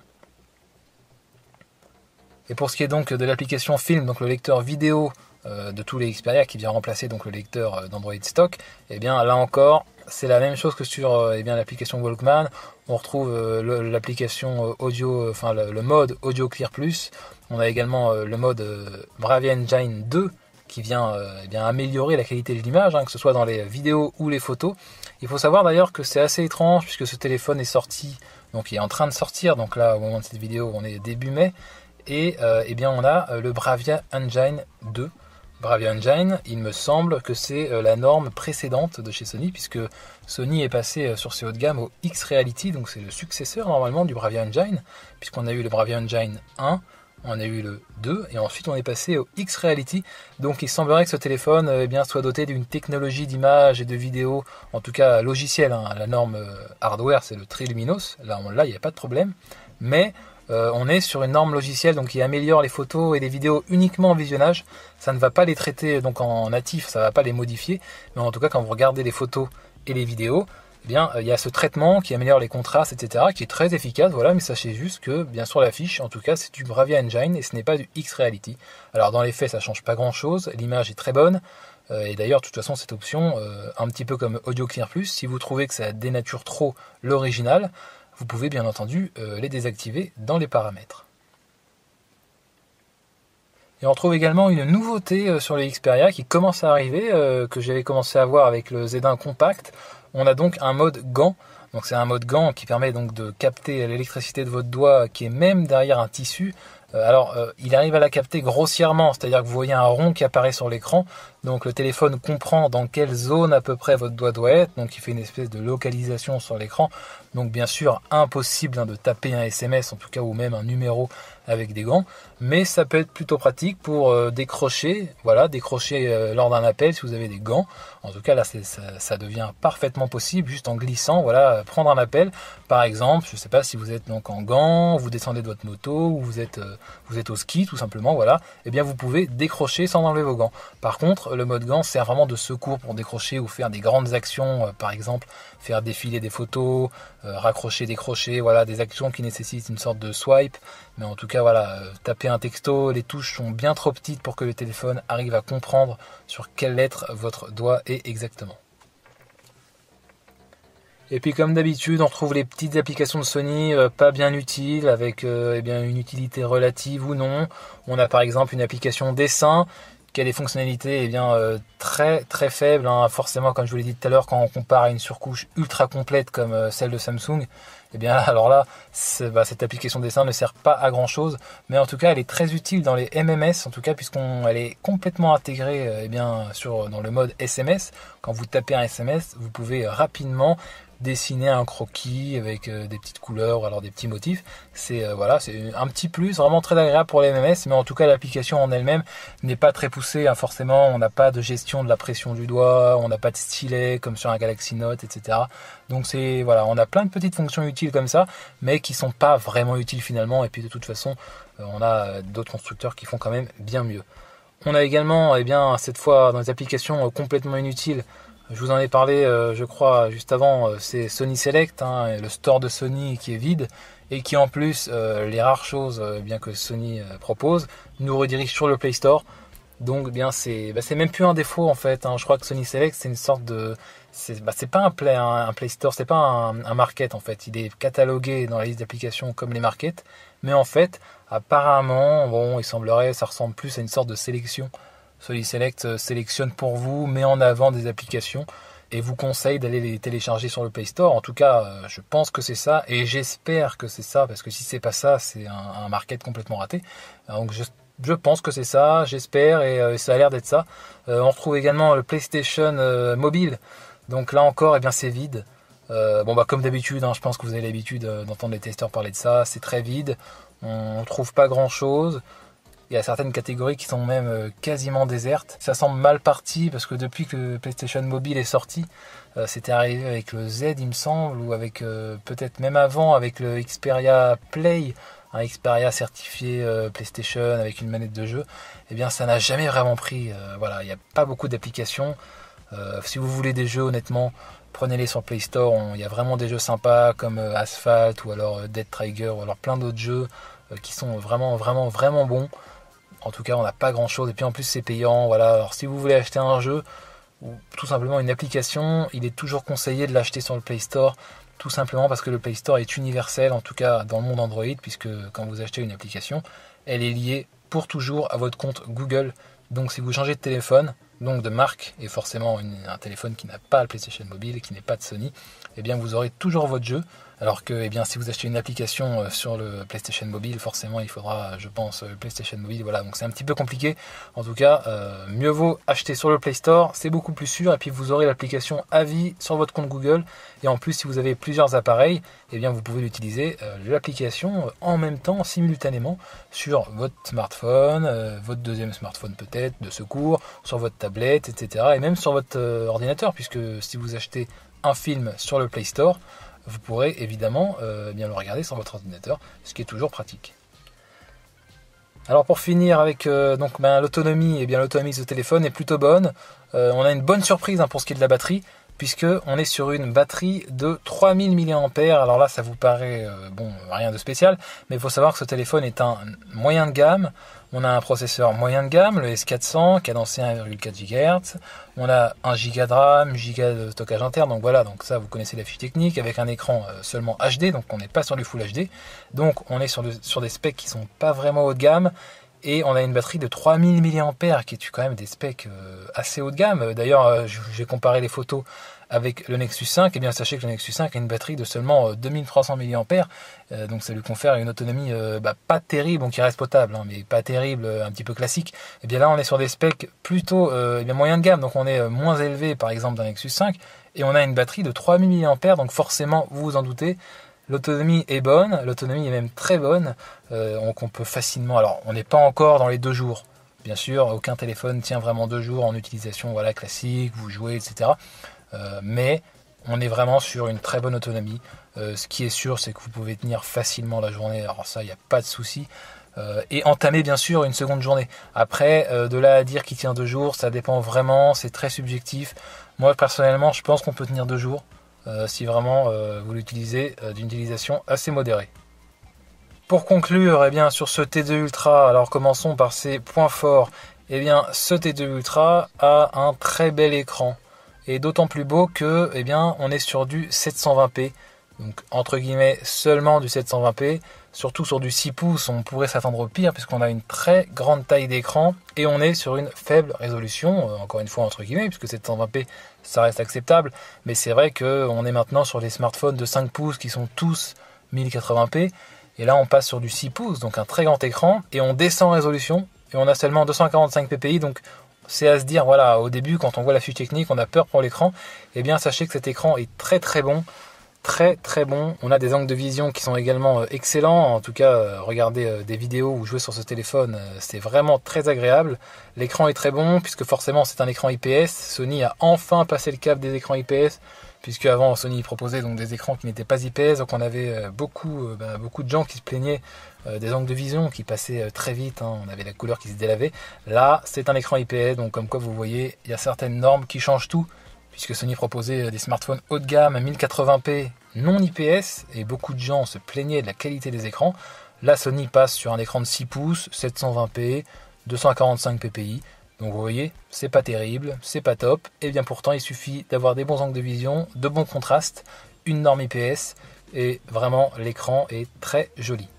Et pour ce qui est donc de l'application Film, donc le lecteur vidéo de tous les Xperia, qui vient remplacer donc le lecteur d'Android stock, eh bien là encore, c'est la même chose que sur eh bien, l'application Walkman. On retrouve l'application audio, enfin le mode Audio Clear Plus. On a également le mode Bravia Engine 2, qui vient eh bien, améliorer la qualité de l'image, hein, que ce soit dans les vidéos ou les photos. Il faut savoir d'ailleurs que c'est assez étrange, puisque ce téléphone est sorti, donc il est en train de sortir, donc là au moment de cette vidéo on est début mai, et eh bien on a le Bravia Engine 2. Bravia Engine, il me semble que c'est la norme précédente de chez Sony, puisque Sony est passé sur ses hauts de gamme au X-Reality, donc c'est le successeur normalement du Bravia Engine, puisqu'on a eu le Bravia Engine 1, on a eu le 2, et ensuite on est passé au X-Reality. Donc il semblerait que ce téléphone eh bien, soit doté d'une technologie d'image et de vidéo, en tout cas logicielle, hein. La norme hardware, c'est le Triluminos, là il n'y a pas de problème, mais on est sur une norme logicielle, donc qui améliore les photos et les vidéos uniquement en visionnage. Ça ne va pas les traiter donc en natif, ça ne va pas les modifier, mais en tout cas quand vous regardez les photos et les vidéos, eh bien, il y a ce traitement qui améliore les contrastes, etc., qui est très efficace, voilà, mais sachez juste que, bien sûr, l'affiche, en tout cas, c'est du Bravia Engine et ce n'est pas du X-Reality. Alors, dans les faits, ça change pas grand-chose, l'image est très bonne, et d'ailleurs, de toute façon, cette option, un petit peu comme Audio Clear Plus, si vous trouvez que ça dénature trop l'original, vous pouvez bien entendu les désactiver dans les paramètres. Et on trouve également une nouveauté sur les Xperia qui commence à arriver, que j'avais commencé à voir avec le Z1 Compact. On a donc un mode gant. Donc c'est un mode gant qui permet donc de capter l'électricité de votre doigt, qui est même derrière un tissu. Il arrive à la capter grossièrement, c'est-à-dire que vous voyez un rond qui apparaît sur l'écran, donc le téléphone comprend dans quelle zone à peu près votre doigt doit être, donc il fait une espèce de localisation sur l'écran. Donc bien sûr, impossible de taper un SMS, en tout cas, ou même un numéro avec des gants, mais ça peut être plutôt pratique pour décrocher lors d'un appel si vous avez des gants. En tout cas là ça devient parfaitement possible juste en glissant, prendre un appel par exemple, je sais pas si vous êtes donc en gants, vous descendez de votre moto ou vous êtes au ski tout simplement, et bien vous pouvez décrocher sans enlever vos gants. Par contre le mode gants sert vraiment de secours pour décrocher ou faire des grandes actions, par exemple faire défiler des photos, raccrocher, décrocher, des actions qui nécessitent une sorte de swipe, mais en tout cas taper un texto, les touches sont bien trop petites pour que le téléphone arrive à comprendre sur quelle lettre votre doigt est exactement. Et puis comme d'habitude, on retrouve les petites applications de Sony pas bien utiles, avec une utilité relative ou non. On a par exemple une application dessin qui a des fonctionnalités très très faibles, forcément comme je vous l'ai dit tout à l'heure, quand on compare à une surcouche ultra complète comme celle de Samsung, cette application dessin ne sert pas à grand chose, mais en tout cas elle est très utile dans les MMS, en tout cas puisqu'elle est complètement intégrée dans le mode SMS. Quand vous tapez un SMS, vous pouvez rapidement dessiner un croquis avec des petites couleurs ou alors des petits motifs. C'est un petit plus vraiment très agréable pour les MMS, mais en tout cas l'application en elle-même n'est pas très poussée, forcément. On n'a pas de gestion de la pression du doigt, on n'a pas de stylet comme sur un Galaxy Note, etc. Donc on a plein de petites fonctions utiles comme ça, mais qui sont pas vraiment utiles finalement. Et puis de toute façon, on a d'autres constructeurs qui font quand même bien mieux. On a également, cette fois, dans les applications complètement inutiles, je vous en ai parlé, je crois, juste avant, c'est Sony Select, le store de Sony qui est vide et qui en plus, les rares choses que Sony propose, nous redirige sur le Play Store. Donc c'est même plus un défaut en fait. Je crois que Sony Select c'est une sorte de, c'est pas un Play Store, c'est pas un market en fait. Il est catalogué dans la liste d'applications comme les markets, mais en fait apparemment, il semblerait, ça ressemble plus à une sorte de sélection. Sony Select sélectionne pour vous, met en avant des applications et vous conseille d'aller les télécharger sur le Play Store. En tout cas, je pense que c'est ça et j'espère que c'est ça, parce que si c'est pas ça, c'est un market complètement raté. Donc je pense que c'est ça, j'espère, et ça a l'air d'être ça. On retrouve également le PlayStation mobile. Donc là encore, c'est vide. Comme d'habitude, je pense que vous avez l'habitude d'entendre les testeurs parler de ça. C'est très vide, on ne trouve pas grand chose. Il y a certaines catégories qui sont même quasiment désertes. Ça semble mal parti parce que depuis que le PlayStation Mobile est sorti, c'était arrivé avec le Z il me semble, ou avec peut-être même avant avec le Xperia Play, un Xperia certifié PlayStation avec une manette de jeu. Ça n'a jamais vraiment pris. Il n'y a pas beaucoup d'applications. Si vous voulez des jeux, honnêtement, prenez-les sur Play Store. Il y a vraiment des jeux sympas comme Asphalt ou alors Dead Trigger ou alors plein d'autres jeux qui sont vraiment vraiment vraiment bons. En tout cas, on n'a pas grand chose et puis en plus c'est payant. Alors si vous voulez acheter un jeu ou tout simplement une application, il est toujours conseillé de l'acheter sur le Play Store, tout simplement parce que le Play Store est universel, en tout cas dans le monde Android, puisque quand vous achetez une application, elle est liée pour toujours à votre compte Google. Donc si vous changez de téléphone, donc de marque, et forcément un téléphone qui n'a pas le PlayStation Mobile et qui n'est pas de Sony, vous aurez toujours votre jeu. Alors que si vous achetez une application sur le PlayStation Mobile, forcément il faudra, je pense, le PlayStation Mobile. Donc c'est un petit peu compliqué. En tout cas, mieux vaut acheter sur le Play Store, c'est beaucoup plus sûr. Et puis vous aurez l'application à vie sur votre compte Google. Et en plus, si vous avez plusieurs appareils, vous pouvez l'utiliser, l'application, en même temps, simultanément, sur votre smartphone, votre deuxième smartphone peut-être, de secours, sur votre tablette, etc. Et même sur votre ordinateur, puisque si vous achetez un film sur le Play Store, vous pourrez évidemment le regarder sur votre ordinateur, ce qui est toujours pratique. Alors pour finir avec l'autonomie, l'autonomie de ce téléphone est plutôt bonne. On a une bonne surprise pour ce qui est de la batterie, puisque on est sur une batterie de 3000 mAh. Alors là, ça vous paraît rien de spécial, mais il faut savoir que ce téléphone est un moyen de gamme. On a un processeur moyen de gamme, le S400, cadencé à 1,4 GHz. On a 1 Go de RAM, 1 Go de stockage interne. Donc ça, vous connaissez la fiche technique, avec un écran seulement HD, donc on n'est pas sur du Full HD. Donc on est sur des specs qui sont pas vraiment haut de gamme. et on a une batterie de 3000 mAh qui est quand même des specs assez haut de gamme. D'ailleurs, j'ai comparé les photos avec le Nexus 5, et bien sachez que le Nexus 5 a une batterie de seulement 2300 mAh, donc ça lui confère une autonomie pas terrible, qui reste potable, mais pas terrible, un petit peu classique. Et bien là on est sur des specs plutôt moyen de gamme, donc on est moins élevé par exemple d'un Nexus 5, et on a une batterie de 3000 mAh, donc forcément vous vous en doutez, l'autonomie est bonne, l'autonomie est même très bonne, donc on peut facilement, alors on n'est pas encore dans les 2 jours, bien sûr, aucun téléphone tient vraiment 2 jours en utilisation classique, vous jouez, etc. Mais on est vraiment sur une très bonne autonomie. Ce qui est sûr, c'est que vous pouvez tenir facilement la journée, alors ça, il n'y a pas de souci. Et entamer bien sûr une seconde journée. Après, de là à dire qu'il tient 2 jours, ça dépend vraiment, c'est très subjectif. Moi personnellement, je pense qu'on peut tenir 2 jours si vraiment vous l'utilisez d'une utilisation assez modérée. Pour conclure, sur ce T2 Ultra, alors commençons par ses points forts. Ce T2 Ultra a un très bel écran. Et d'autant plus beau que, on est sur du 720p, donc entre guillemets seulement du 720p, surtout sur du 6 pouces, on pourrait s'attendre au pire puisqu'on a une très grande taille d'écran et on est sur une faible résolution, encore une fois entre guillemets, puisque 720p ça reste acceptable, mais c'est vrai qu'on est maintenant sur les smartphones de 5 pouces qui sont tous 1080p, et là on passe sur du 6 pouces, donc un très grand écran, et on descend en résolution, et on a seulement 245 ppi, donc c'est à se dire, voilà, au début, quand on voit la fiche technique, on a peur pour l'écran. Sachez que cet écran est très très bon. Très très bon. On a des angles de vision qui sont également excellents. En tout cas, regardez des vidéos ou jouer sur ce téléphone, c'est vraiment très agréable. L'écran est très bon, puisque forcément c'est un écran IPS. Sony a enfin passé le cap des écrans IPS, puisque avant Sony proposait donc des écrans qui n'étaient pas IPS. Donc on avait beaucoup de gens qui se plaignaient des angles de vision qui passaient très vite, on avait la couleur qui se délavait. Là c'est un écran IPS, donc comme quoi vous voyez, il y a certaines normes qui changent tout, puisque Sony proposait des smartphones haut de gamme à 1080p non IPS, et beaucoup de gens se plaignaient de la qualité des écrans. Là Sony passe sur un écran de 6 pouces, 720p, 245 ppi, donc vous voyez, c'est pas terrible, c'est pas top, et bien pourtant il suffit d'avoir des bons angles de vision, de bons contrastes, une norme IPS, et vraiment l'écran est très joli.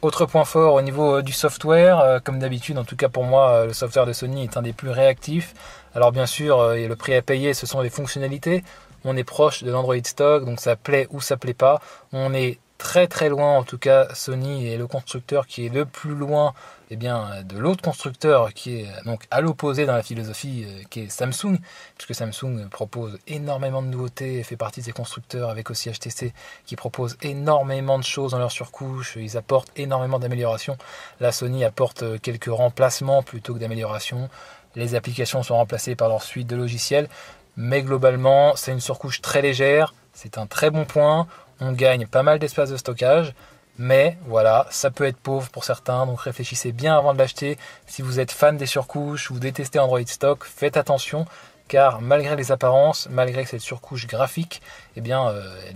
Autre point fort au niveau du software, comme d'habitude, en tout cas pour moi, le software de Sony est un des plus réactifs. Alors bien sûr, le prix à payer, ce sont les fonctionnalités. On est proche de l'Android stock, donc ça plaît ou ça plaît pas. On est très très loin, en tout cas Sony est le constructeur qui est le plus loin de l'autre constructeur qui est donc à l'opposé dans la philosophie qui est Samsung, puisque Samsung propose énormément de nouveautés, fait partie de ces constructeurs avec aussi HTC qui propose énormément de choses dans leur surcouche, ils apportent énormément d'améliorations. La Sony apporte quelques remplacements plutôt que d'améliorations, les applications sont remplacées par leur suite de logiciels, mais globalement c'est une surcouche très légère, c'est un très bon point, on gagne pas mal d'espace de stockage. Mais voilà, ça peut être pauvre pour certains, donc réfléchissez bien avant de l'acheter. Si vous êtes fan des surcouches, vous détestez Android stock, faites attention, car malgré les apparences, malgré cette surcouche graphique, les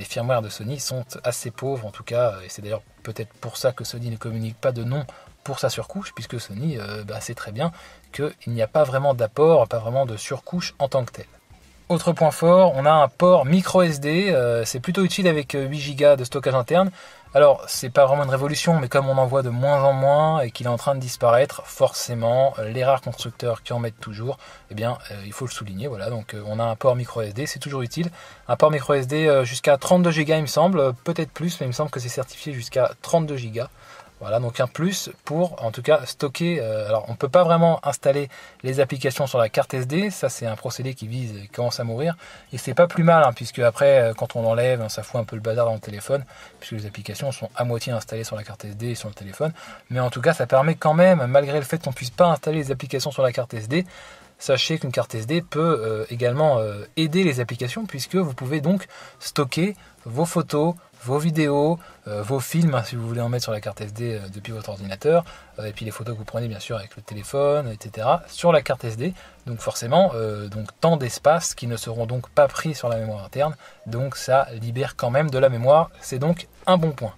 firmware de Sony sont assez pauvres en tout cas, et c'est d'ailleurs peut-être pour ça que Sony ne communique pas de nom pour sa surcouche, puisque Sony sait très bien qu'il n'y a pas vraiment d'apport, pas vraiment de surcouche en tant que telle. Autre point fort, on a un port micro SD, c'est plutôt utile avec 8 Go de stockage interne. Alors, c'est pas vraiment une révolution, mais comme on en voit de moins en moins et qu'il est en train de disparaître, forcément, les rares constructeurs qui en mettent toujours, il faut le souligner. Voilà, donc on a un port micro SD, c'est toujours utile. Un port micro SD jusqu'à 32 Go, il me semble, peut-être plus, mais il me semble que c'est certifié jusqu'à 32 Go. Voilà, donc un plus pour en tout cas stocker. Alors on ne peut pas vraiment installer les applications sur la carte SD, ça c'est un procédé qui commence à mourir. Et c'est pas plus mal, puisque après quand on l'enlève, ça fout un peu le bazar dans le téléphone, puisque les applications sont à moitié installées sur la carte SD et sur le téléphone. Mais en tout cas ça permet quand même, malgré le fait qu'on ne puisse pas installer les applications sur la carte SD, sachez qu'une carte SD peut également aider les applications, puisque vous pouvez donc stocker vos photos, vos vidéos, vos films, si vous voulez en mettre sur la carte SD depuis votre ordinateur, et puis les photos que vous prenez bien sûr avec le téléphone, etc. sur la carte SD. Donc forcément, tant d'espace qui ne seront donc pas pris sur la mémoire interne, donc ça libère quand même de la mémoire, c'est donc un bon point.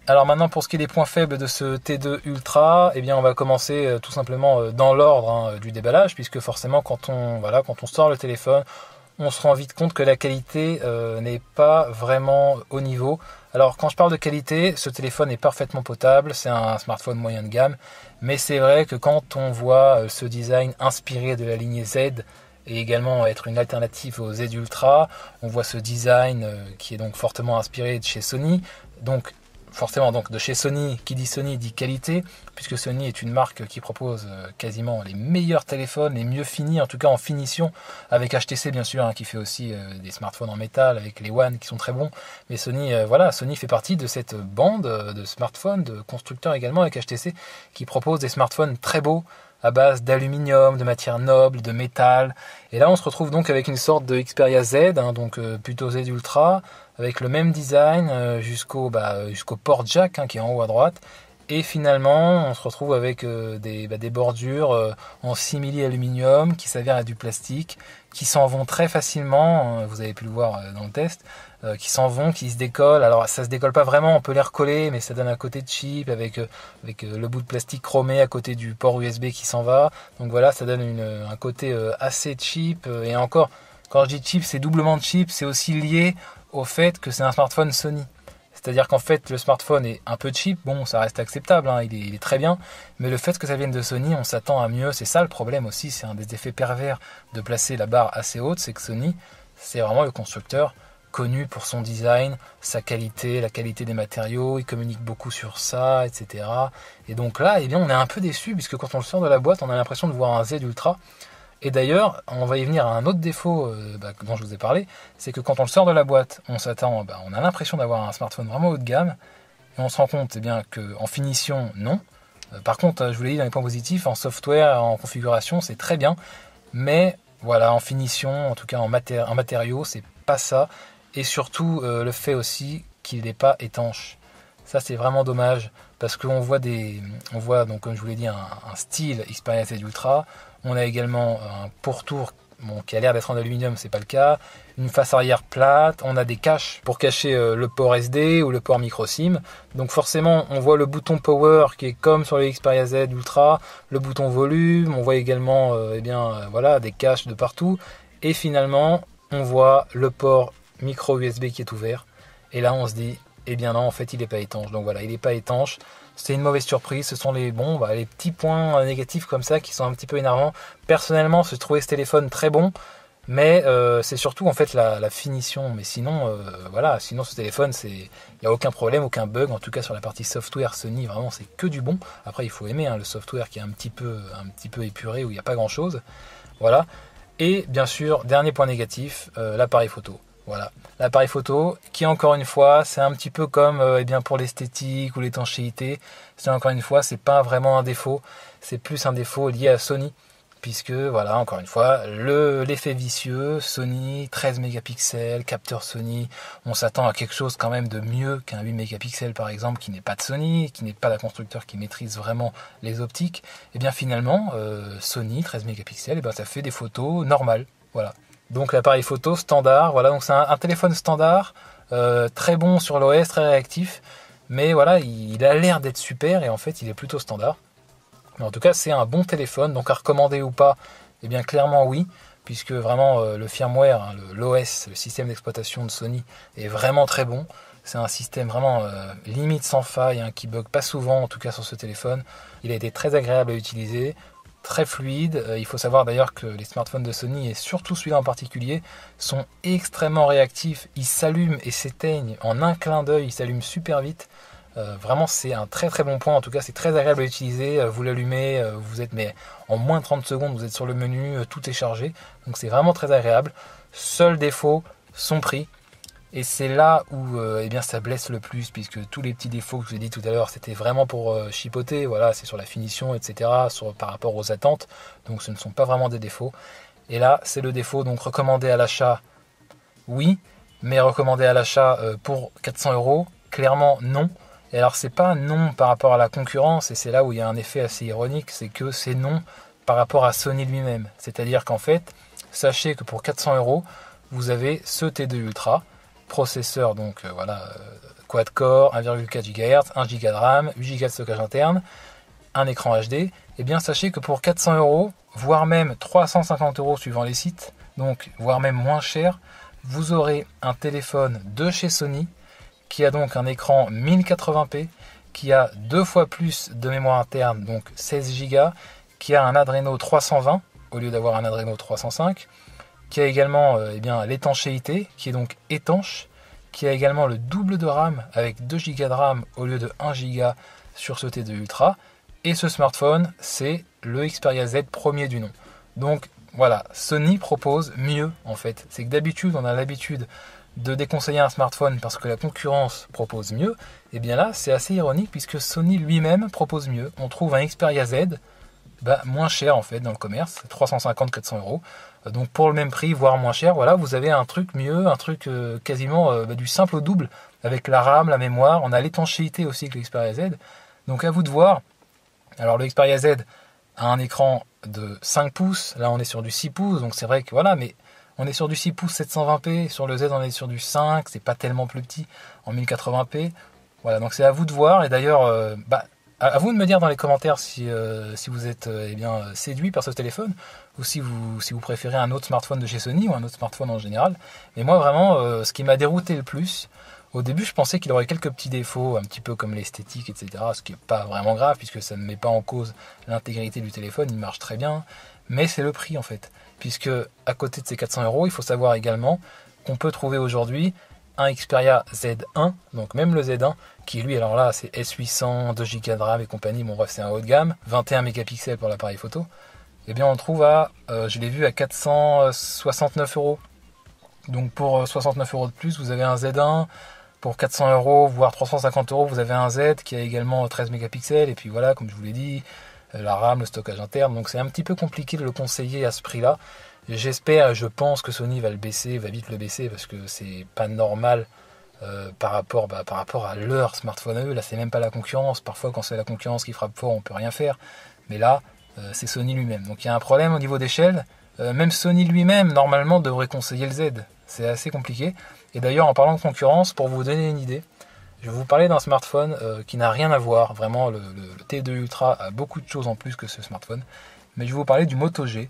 Alors maintenant, pour ce qui est des points faibles de ce T2 Ultra, on va commencer tout simplement dans l'ordre du déballage, puisque forcément quand on sort le téléphone, on se rend vite compte que la qualité n'est pas vraiment au niveau. Alors quand je parle de qualité, ce téléphone est parfaitement potable, c'est un smartphone moyen de gamme, mais c'est vrai que quand on voit ce design inspiré de la lignée Z et également être une alternative au Z Ultra, on voit ce design qui est donc fortement inspiré de chez Sony, donc forcément donc de chez Sony, qui dit Sony dit qualité, puisque Sony est une marque qui propose quasiment les meilleurs téléphones, les mieux finis, en tout cas en finition, avec HTC bien sûr, qui fait aussi des smartphones en métal, avec les One qui sont très bons, mais Sony, Sony fait partie de cette bande de smartphones, de constructeurs également avec HTC, qui propose des smartphones très beaux, à base d'aluminium, de matière noble, de métal. Et là, on se retrouve donc avec une sorte de Xperia Z, donc plutôt Z Ultra, avec le même design jusqu'au port jack qui est en haut à droite. Et finalement, on se retrouve avec des bordures en simili aluminium qui s'avèrent être du plastique, qui s'en vont très facilement, vous avez pu le voir dans le test, qui s'en vont, qui se décollent. Alors ça se décolle pas vraiment, on peut les recoller, mais ça donne un côté cheap avec le bout de plastique chromé à côté du port USB qui s'en va. Donc voilà, ça donne un côté assez cheap. Et encore, quand je dis cheap, c'est doublement cheap, c'est aussi lié au fait que c'est un smartphone Sony. C'est-à-dire qu'en fait, le smartphone est un peu cheap, bon, ça reste acceptable, il est très bien, mais le fait que ça vienne de Sony, on s'attend à mieux, c'est ça le problème aussi, c'est un des effets pervers de placer la barre assez haute, c'est que Sony, c'est vraiment le constructeur connu pour son design, sa qualité, la qualité des matériaux, il communique beaucoup sur ça, etc. Et donc là, eh bien, on est un peu déçu, puisque quand on le sort de la boîte, on a l'impression de voir un Z Ultra. Et d'ailleurs, on va y venir à un autre défaut dont je vous ai parlé, c'est que quand on le sort de la boîte, on a l'impression d'avoir un smartphone vraiment haut de gamme, et on se rend compte qu'en finition, non. Par contre, je vous l'ai dit dans les points positifs, en software, en configuration, c'est très bien, mais voilà, en finition, en tout cas en matériaux, c'est pas ça, et surtout le fait aussi qu'il n'est pas étanche. Ça, c'est vraiment dommage, parce qu'on voit donc, comme je vous l'ai dit, un style Xperia Z Ultra. On a également un pourtour qui a l'air d'être en aluminium, c'est pas le cas. Une face arrière plate. On a des caches pour cacher le port SD ou le port micro SIM. Donc forcément, on voit le bouton Power qui est comme sur le Xperia Z Ultra, le bouton volume. On voit également des caches de partout. Et finalement, on voit le port micro USB qui est ouvert. Et là, on se dit, eh bien non, en fait, il n'est pas étanche. Donc voilà, il n'est pas étanche. C'est une mauvaise surprise. Ce sont les petits points négatifs comme ça qui sont un petit peu énervants. Personnellement, je trouvais ce téléphone très bon, mais c'est surtout en fait la finition. Mais sinon, sinon ce téléphone, il n'y a aucun problème, aucun bug. En tout cas sur la partie software Sony, vraiment c'est que du bon. Après, il faut aimer le software qui est un petit peu épuré où il n'y a pas grand chose. Voilà. Et bien sûr, dernier point négatif, l'appareil photo. Voilà, l'appareil photo qui encore une fois c'est un petit peu comme pour l'esthétique ou l'étanchéité, c'est encore une fois c'est pas vraiment un défaut, c'est plus un défaut lié à Sony, puisque voilà encore une fois l'effet vicieux, Sony 13 mégapixels, capteur Sony, on s'attend à quelque chose quand même de mieux qu'un 8 mégapixels par exemple qui n'est pas de Sony, qui n'est pas d'un constructeur qui maîtrise vraiment les optiques, et bien finalement Sony 13 mégapixels, ça fait des photos normales, voilà. Donc l'appareil photo standard, voilà, donc c'est un téléphone standard, très bon sur l'OS, très réactif, mais voilà, il a l'air d'être super et en fait il est plutôt standard. Mais en tout cas c'est un bon téléphone, donc à recommander ou pas, eh bien clairement oui, puisque vraiment le firmware, l'OS, le système d'exploitation de Sony est vraiment très bon. C'est un système vraiment limite sans faille, qui bug pas souvent en tout cas sur ce téléphone. Il a été très agréable à utiliser, très fluide. Il faut savoir d'ailleurs que les smartphones de Sony, et surtout celui-là en particulier, sont extrêmement réactifs. Ils s'allument et s'éteignent en un clin d'œil, ils s'allument super vite. Vraiment c'est un très très bon point, en tout cas c'est très agréable à utiliser. Vous l'allumez, en moins de 30 secondes vous êtes sur le menu, tout est chargé, donc c'est vraiment très agréable. Seul défaut, son prix. Et c'est là où ça blesse le plus, puisque tous les petits défauts que je vous ai dit tout à l'heure, c'était vraiment pour chipoter, voilà, c'est sur la finition, etc., par rapport aux attentes, donc ce ne sont pas vraiment des défauts. Et là, c'est le défaut, donc recommandé à l'achat, oui, mais recommandé à l'achat pour 400 €, clairement non. Et alors c'est pas non par rapport à la concurrence, et c'est là où il y a un effet assez ironique, c'est que c'est non par rapport à Sony lui-même. C'est-à-dire qu'en fait, sachez que pour 400 €, vous avez ce T2 Ultra, processeur quad-core, 1,4 GHz, 1 Go de RAM, 8 Go de stockage interne, un écran HD, et bien sachez que pour 400 €, voire même 350 € suivant les sites, donc voire même moins cher, vous aurez un téléphone de chez Sony qui a donc un écran 1080p, qui a 2 fois plus de mémoire interne, donc 16 Go, qui a un Adreno 320 au lieu d'avoir un Adreno 305, qui a également l'étanchéité, qui est donc étanche, qui a également le double de RAM avec 2 Go de RAM au lieu de 1 Go sur ce T2 Ultra. Et ce smartphone, c'est le Xperia Z premier du nom. Donc voilà, Sony propose mieux en fait. C'est que d'habitude, on a l'habitude de déconseiller un smartphone parce que la concurrence propose mieux. Et bien là, c'est assez ironique puisque Sony lui-même propose mieux. On trouve un Xperia Z moins cher en fait dans le commerce, 350-400 euros. Donc pour le même prix, voire moins cher, voilà, vous avez un truc mieux, un truc quasiment du simple au double avec la RAM, la mémoire. On a l'étanchéité aussi que le Xperia Z. Donc à vous de voir. Alors le Xperia Z a un écran de 5 pouces, là on est sur du 6 pouces, donc c'est vrai que voilà, mais on est sur du 6 pouces 720p, sur le Z on est sur du 5, c'est pas tellement plus petit, en 1080p. Voilà, donc c'est à vous de voir, et d'ailleurs, à vous de me dire dans les commentaires si vous êtes séduit par ce téléphone, ou si vous préférez un autre smartphone de chez Sony, ou un autre smartphone en général. Mais moi vraiment, ce qui m'a dérouté le plus, au début, je pensais qu'il aurait quelques petits défauts, un petit peu comme l'esthétique, etc. Ce qui n'est pas vraiment grave, puisque ça ne met pas en cause l'intégrité du téléphone, il marche très bien. Mais c'est le prix, en fait. Puisque, à côté de ces 400 euros, il faut savoir également qu'on peut trouver aujourd'hui un Xperia Z1, donc même le Z1, qui lui, alors là, c'est S800, 2 Go de RAM et compagnie, bon bref, c'est un haut de gamme, 21 mégapixels pour l'appareil photo. Eh bien, on le trouve je l'ai vu à 469 euros. Donc pour 69 euros de plus, vous avez un Z1. Pour 400 euros, voire 350 euros, vous avez un Z qui a également 13 mégapixels. Et puis voilà, comme je vous l'ai dit, la RAM, le stockage interne. Donc c'est un petit peu compliqué de le conseiller à ce prix-là. J'espère, je pense que Sony va vite le baisser, parce que c'est pas normal par rapport à leur smartphone à eux. Là, c'est même pas la concurrence. Parfois, quand c'est la concurrence qui frappe fort, on peut rien faire. Mais là, c'est Sony lui-même. Donc il y a un problème au niveau d'échelle. Même Sony lui-même, normalement, devrait conseiller le Z. C'est assez compliqué. Et d'ailleurs, en parlant de concurrence, pour vous donner une idée, je vais vous parler d'un smartphone qui n'a rien à voir. Vraiment, le T2 Ultra a beaucoup de choses en plus que ce smartphone. Mais je vais vous parler du Moto G.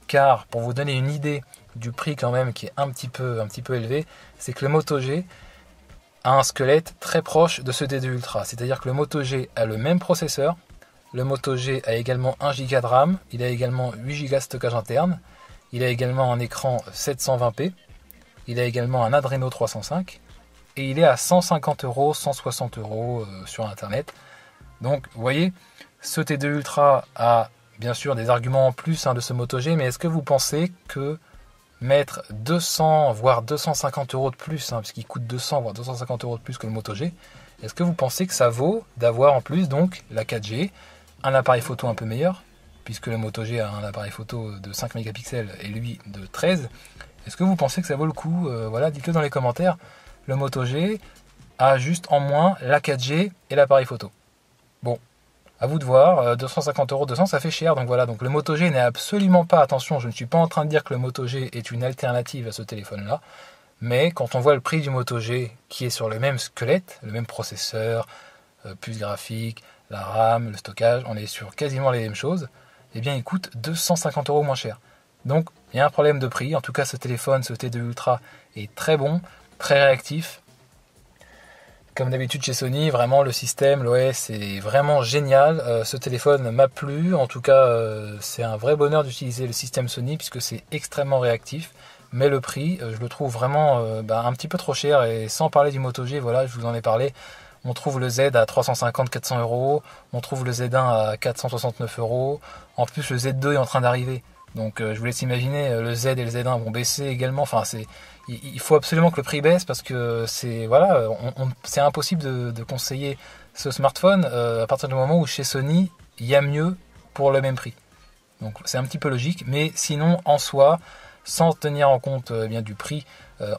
Car, pour vous donner une idée du prix quand même, qui est un petit peu élevé, c'est que le Moto G a un squelette très proche de ce T2 Ultra. C'est-à-dire que le Moto G a le même processeur. Le Moto G a également 1 Go de RAM. Il a également 8 Go de stockage interne. Il a également un écran 720p. Il a également un Adreno 305 et il est à 150 euros, 160 euros sur internet. Donc vous voyez, ce T2 Ultra a bien sûr des arguments en plus de ce Moto G, mais est-ce que vous pensez que mettre 200 voire 250 euros de plus, puisqu'il coûte 200 voire 250 euros de plus que le Moto G, est-ce que vous pensez que ça vaut d'avoir en plus donc la 4G, un appareil photo un peu meilleur, puisque le Moto G a un appareil photo de 5 mégapixels et lui de 13. Est-ce que vous pensez que ça vaut le coup? Voilà, dites-le dans les commentaires. Le Moto G a juste en moins la 4G et l'appareil photo. Bon, à vous de voir. 250 euros, 200, ça fait cher. Donc voilà, donc le Moto G n'est absolument pas, attention, je ne suis pas en train de dire que le Moto G est une alternative à ce téléphone-là. Mais quand on voit le prix du Moto G, qui est sur le même squelette, le même processeur, puce graphique, la RAM, le stockage, on est sur quasiment les mêmes choses, eh bien il coûte 250 euros moins cher. Donc il y a un problème de prix. En tout cas, ce téléphone, ce T2 Ultra est très bon, très réactif. Comme d'habitude chez Sony, vraiment le système, l'OS est vraiment génial. Ce téléphone m'a plu. En tout cas, c'est un vrai bonheur d'utiliser le système Sony puisque c'est extrêmement réactif. Mais le prix, je le trouve vraiment un petit peu trop cher. Et sans parler du Moto G, voilà, je vous en ai parlé. On trouve le Z à 350-400 euros. On trouve le Z1 à 469 euros. En plus, le Z2 est en train d'arriver. Donc je vous laisse imaginer, le Z et le Z1 vont baisser également. Enfin, il faut absolument que le prix baisse parce que c'est impossible de conseiller ce smartphone à partir du moment où chez Sony, il y a mieux pour le même prix. Donc c'est un petit peu logique, mais sinon en soi, sans tenir en compte du prix,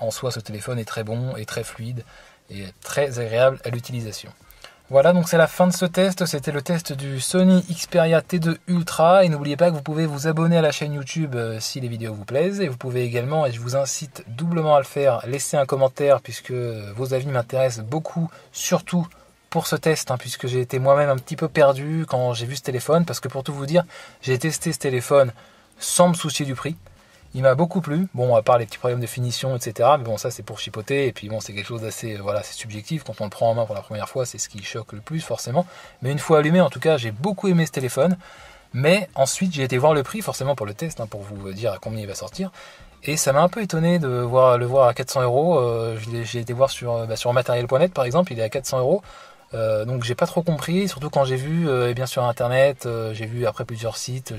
en soi ce téléphone est très bon et très fluide et très agréable à l'utilisation. Voilà, donc c'est la fin de ce test. C'était le test du Sony Xperia T2 Ultra. Et n'oubliez pas que vous pouvez vous abonner à la chaîne YouTube si les vidéos vous plaisent. Et vous pouvez également, et je vous incite doublement à le faire, laisser un commentaire puisque vos avis m'intéressent beaucoup, surtout pour ce test, puisque j'ai été moi-même un petit peu perdu quand j'ai vu ce téléphone. Parce que pour tout vous dire, j'ai testé ce téléphone sans me soucier du prix. Il m'a beaucoup plu, bon à part les petits problèmes de finition, etc. Mais bon, ça c'est pour chipoter, et puis bon, c'est quelque chose d'assez voilà, c'est subjectif. Quand on le prend en main pour la première fois, c'est ce qui choque le plus forcément. Mais une fois allumé, en tout cas, j'ai beaucoup aimé ce téléphone. Mais ensuite, j'ai été voir le prix, forcément pour le test, hein, pour vous dire à combien il va sortir. Et ça m'a un peu étonné de le voir à 400 €. J'ai été voir sur matériel.net par exemple, il est à 400 €. Donc j'ai pas trop compris, surtout quand j'ai vu bien sur internet, j'ai vu après plusieurs sites,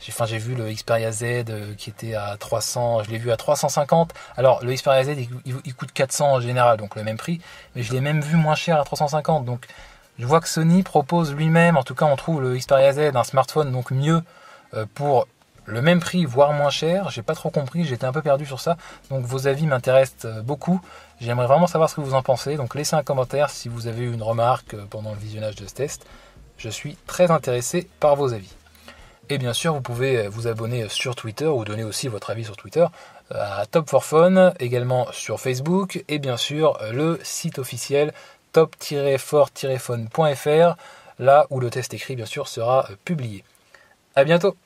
j'ai vu le Xperia Z qui était à 300, je l'ai vu à 350. Alors le Xperia Z il coûte 400 en général, donc le même prix, mais je l'ai même vu moins cher à 350. Donc je vois que Sony propose lui-même, en tout cas on trouve le Xperia Z, un smartphone donc mieux pour le même prix, voire moins cher. J'ai pas trop compris, j'étais un peu perdu sur ça. Donc vos avis m'intéressent beaucoup. J'aimerais vraiment savoir ce que vous en pensez. Donc laissez un commentaire si vous avez eu une remarque pendant le visionnage de ce test. Je suis très intéressé par vos avis. Et bien sûr, vous pouvez vous abonner sur Twitter ou donner aussi votre avis sur Twitter à Top for Phone, également sur Facebook et bien sûr le site officiel top-for-phone.fr, là où le test écrit bien sûr sera publié. À bientôt.